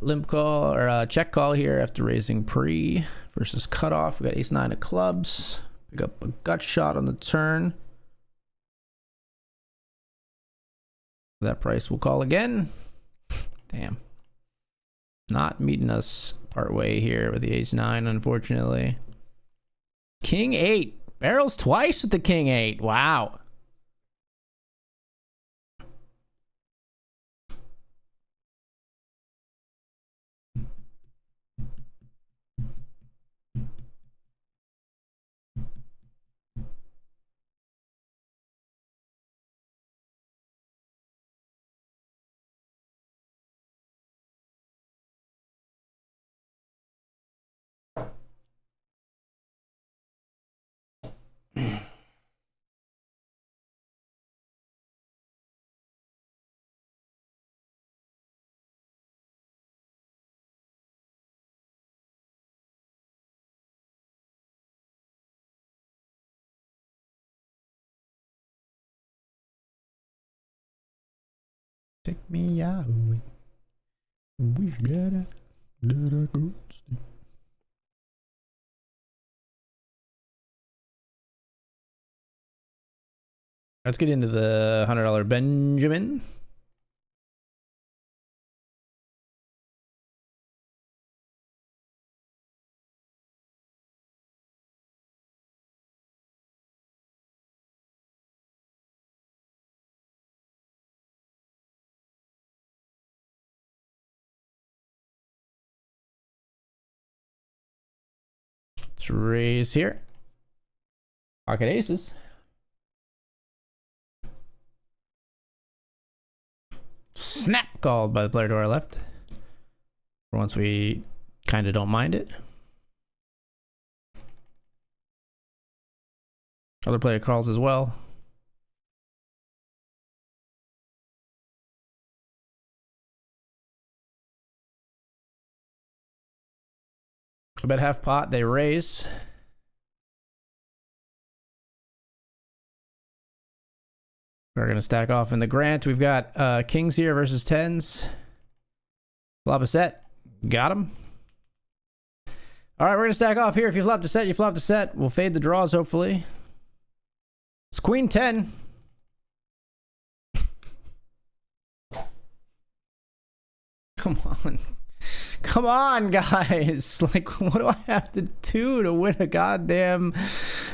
S1: Limp call or check call here after raising pre versus cutoff. We got ace-9 of clubs. Pick up a gut shot on the turn. That price will call again. Damn. Not meeting us part way here with the ace-9, unfortunately. King-8. Barrels twice with the king-8. Wow. Take me out. We gotta go. Let's get into the $100 Benjamin. Let's raise here. Pocket aces. Snap called by the player to our left. For once we kind of don't mind it. Other player calls as well. I bet half pot, they raise. We're going to stack off in the Grant. We've got kings here versus tens. Flop a set. Got him. All right, we're going to stack off here. If you flop to set, you flop to set. We'll fade the draws, hopefully. It's queen 10. Come on. Come on, guys. Like, what do I have to do to win a goddamn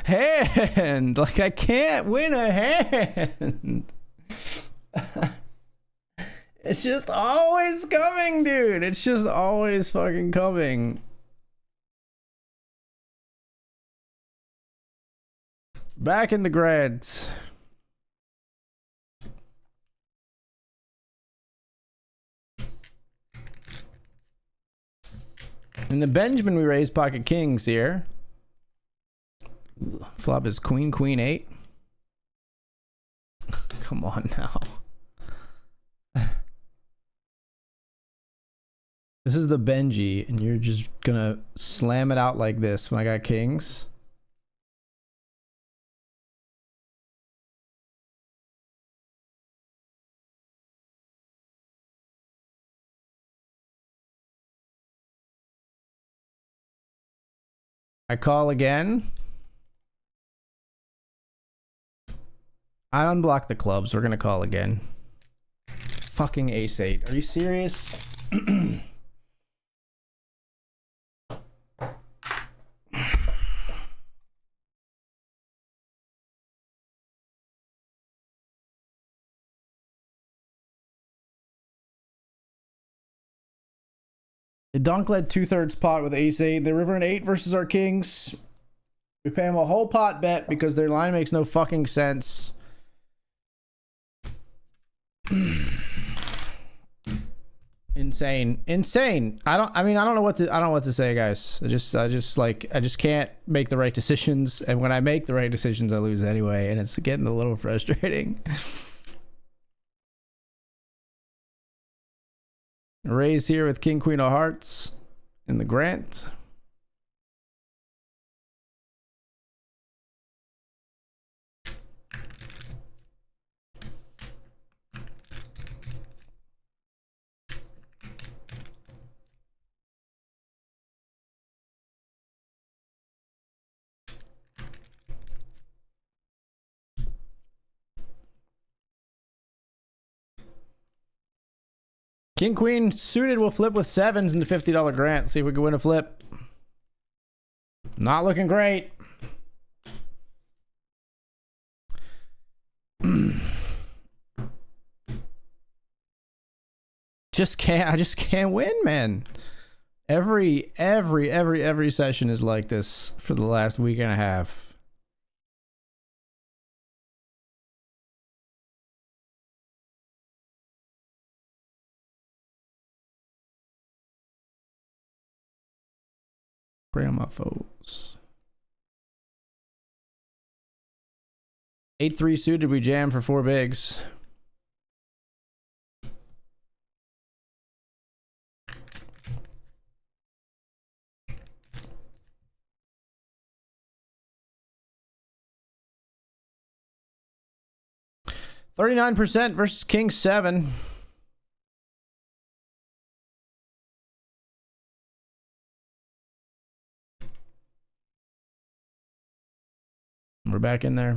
S1: hand? Like, I can't win a hand. It's just always coming, dude. It's just always fucking coming. Back in the Grants. In the Benjamin, we raise pocket kings here. Flop is queen, queen 8. Come on now. This is the Benji, and you're just gonna slam it out like this when I got kings. I call again. I unblock the clubs. We're gonna call again. Fucking ace-8. Are you serious? The donk led 2/3 pot with ace-8. The river and 8 versus our kings. We pay him a whole pot bet because their line makes no fucking sense. Insane. I don't know what to say, guys. I just can't make the right decisions, and when I make the right decisions I lose anyway, and it's getting a little frustrating. Raise here with king queen of hearts in the grant. King queen suited will flip with 7s in the $50 grant. See if we can win a flip. Not looking great. I just can't win, man. Every session is like this for the last week and a half. Pray on my foes. 8-3 suited, we jam for 4 bigs. $39% versus king 7. We're back in there.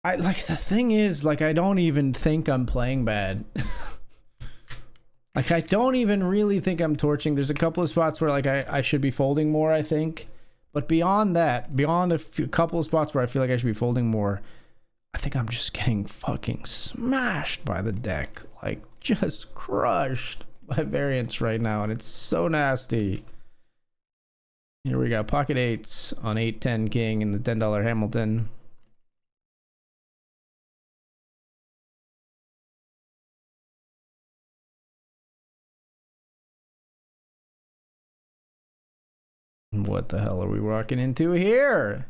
S1: The thing is, I don't even think I'm playing bad. I don't even really think I'm torching. There's a couple of spots where I should be folding more, I think. But beyond that, beyond a couple of spots where I feel like I should be folding more, I think I'm just getting fucking smashed by the deck. Just crushed by variance right now, and it's so nasty. Here we got pocket 8s on 8-10 king and the $10 Hamilton. What the hell are we walking into here?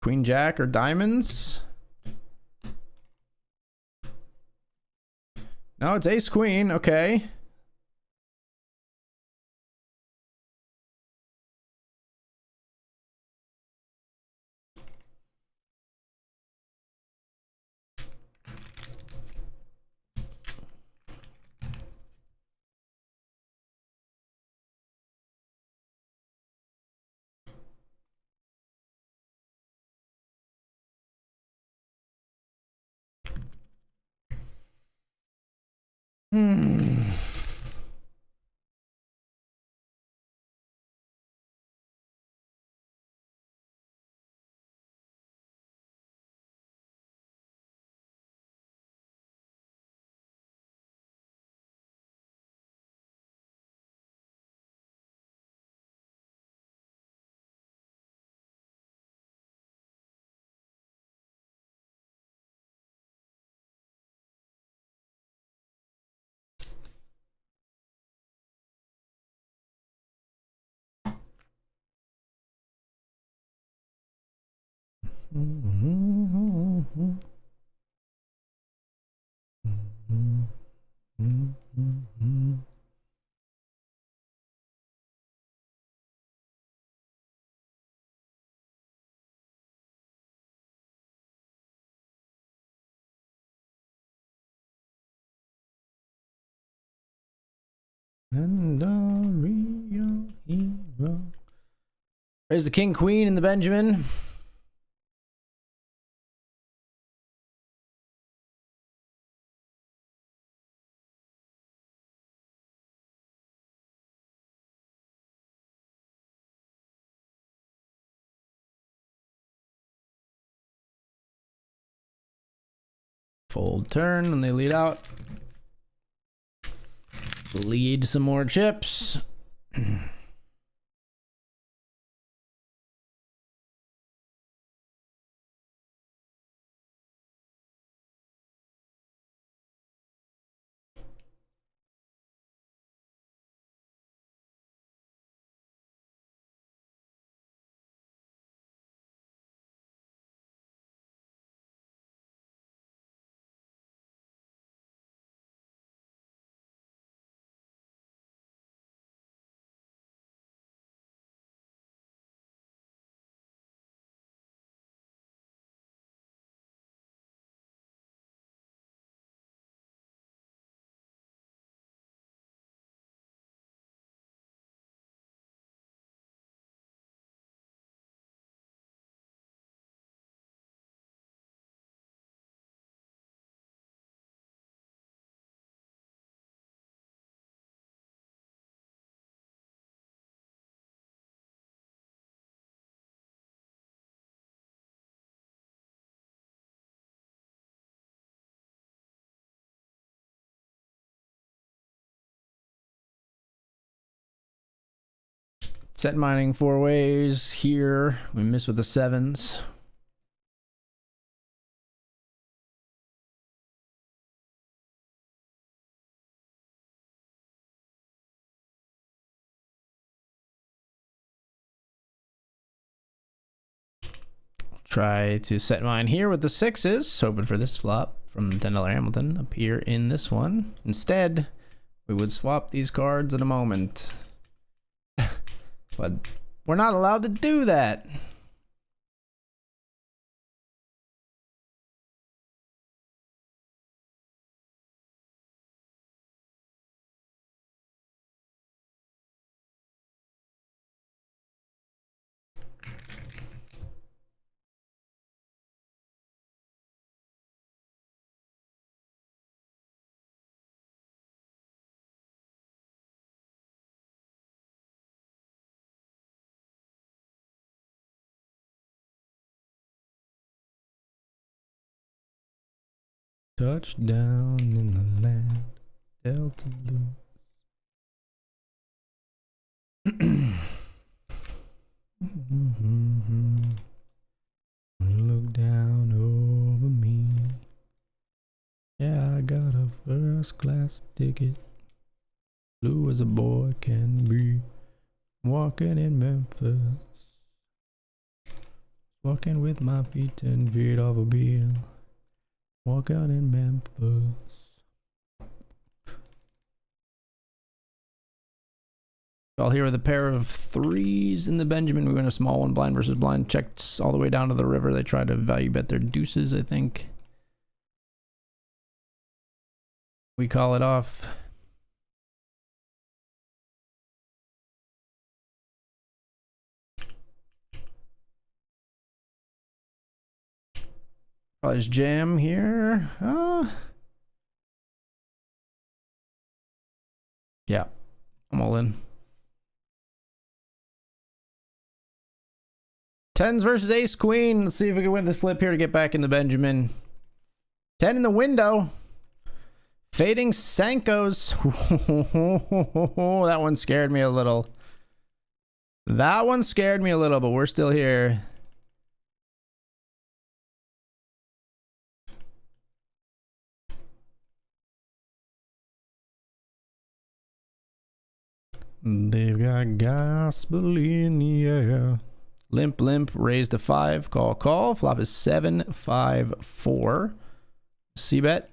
S1: Queen Jack or diamonds? No, it's ace queen. Okay. And a real hero. There's the king queen and the Benjamin. Fold turn and they lead out. Lead some more chips. Set mining 4 ways here. We miss with the 7s. Try to set mine here with the 6s, hoping for this flop from $10 Hamilton appear in this one. Instead, we would swap these cards in a moment. But we're not allowed to do that. Touchdown in the land, Delta Blue. Look down over me. Yeah, I got a first class ticket. Blue as a boy can be. Walking in Memphis. Walking with my feet 10 feet off a bill. Walk out in Memphis. All here with a pair of 3s in the Benjamin. We win a small one, blind versus blind. Checked all the way down to the river. They try to value bet their deuces, I think. We call it off. Probably just jam here. Yeah, I'm all in. 10s versus ace queen. Let's see if we can win the flip here to get back in the Benjamin. 10 in the window. Fading Sankos. That one scared me a little. That one scared me a little, but we're still here. They've got gospel in the air. Limp, limp, raised to 5. Call, call. Flop is 7, 5, 4. C-bet.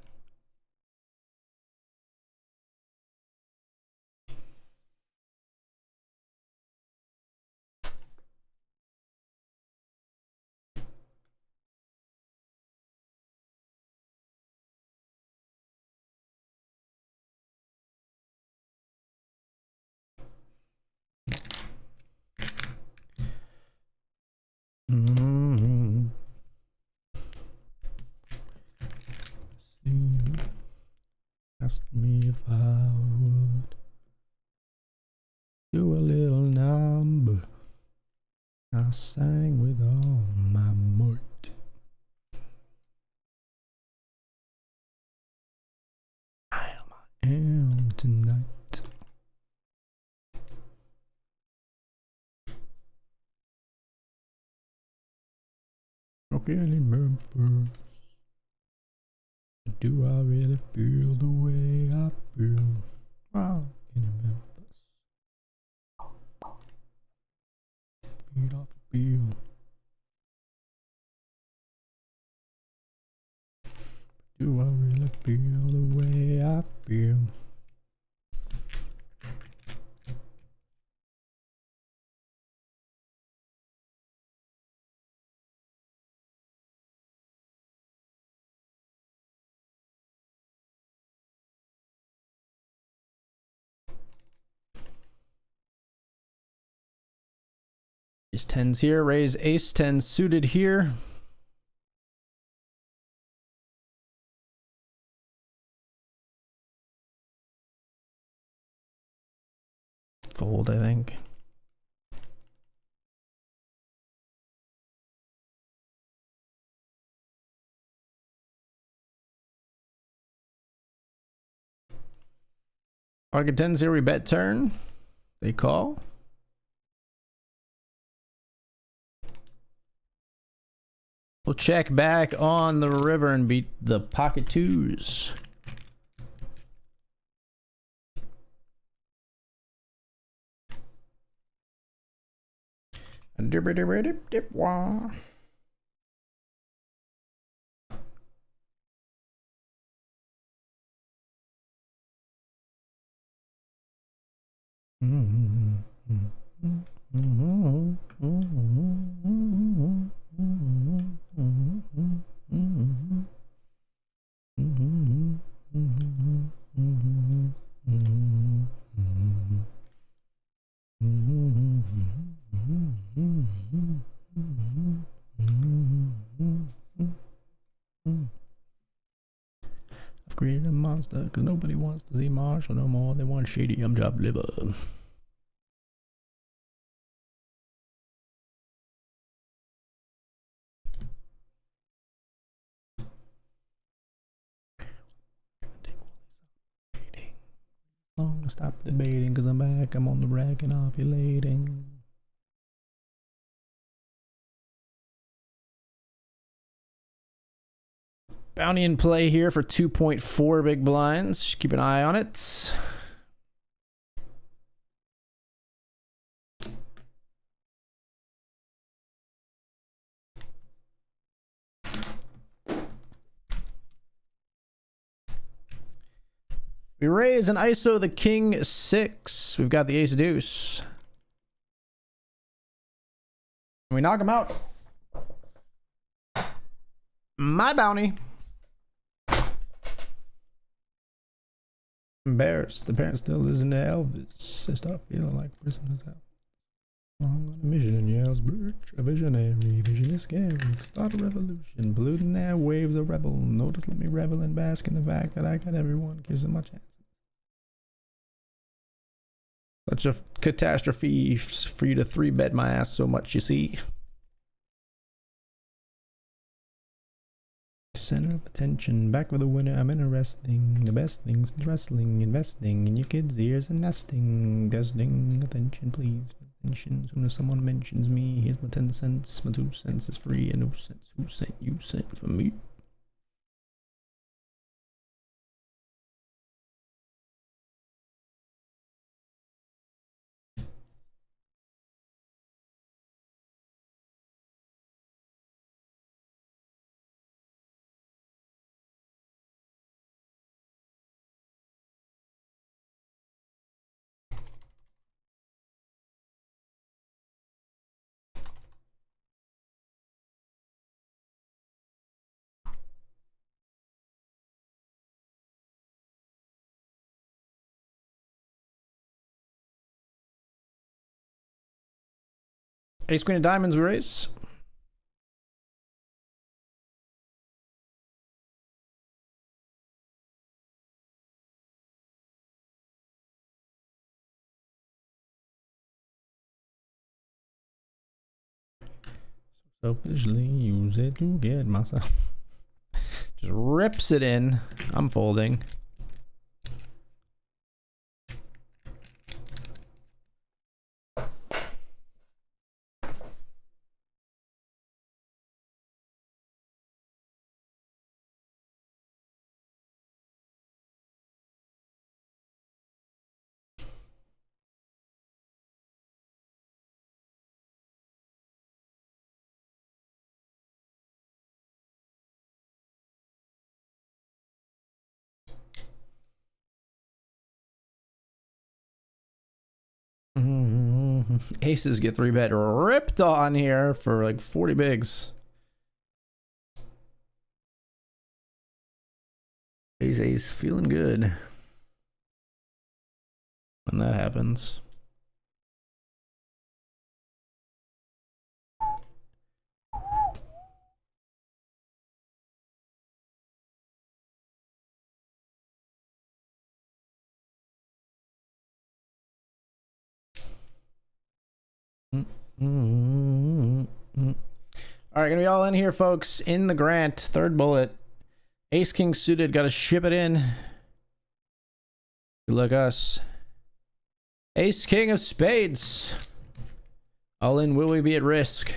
S1: Asked me if I would do a little number. I sang with all my might. walking in Memphis. Do I really feel the way I feel? Walking in Memphis. Feet off the field. Do I really feel the way I feel? Ace 10's here, raise ace 10 suited here. Fold, I think. Pocket 10's here, we bet turn. They call. We'll check back on the river and beat the pocket twos. Dip-a-dip-a-dip-dip-wah. I've created a monster because nobody wants to see Marshall no more. They want shady job liver. Stop debating because I'm back. I'm on the rack and ovulating. Bounty in play here for 2.4 big blinds. Just keep an eye on it. We raise an ISO the king 6. We've got the ace deuce. Can we knock him out? My bounty. Embarrassed. The parents still listen to Elvis. I start feeling like prisoners out. Long on a mission in Yale's bridge. A visionary. Vision is scary. Start a revolution. Polluting air waves a rebel. Notice let me revel and bask in the fact that I got everyone kissing my chance. Such a catastrophe for you to 3-bet my ass so much, you see. Center of attention, back with a winner. I'm interesting. The best things in wrestling, investing in your kids' ears and nesting. Testing, attention, please. Attention. As soon as someone mentions me, here's my 10 cents. My 2 cents is free, and no cents. Who sent you sent for me? Ace queen of diamonds we raise. Selfishly use it to get myself. Just rips it in. I'm folding. Aces get 3-bet ripped on here for like 40 bigs. Ace feeling good when that happens. All right, gonna be all in here, folks. In the Grant, third bullet. Ace King suited, gotta ship it in. Good luck, us. Ace King of Spades. All in, will we be at risk?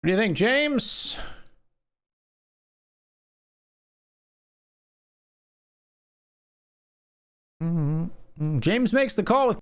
S1: What do you think, James? James makes the call with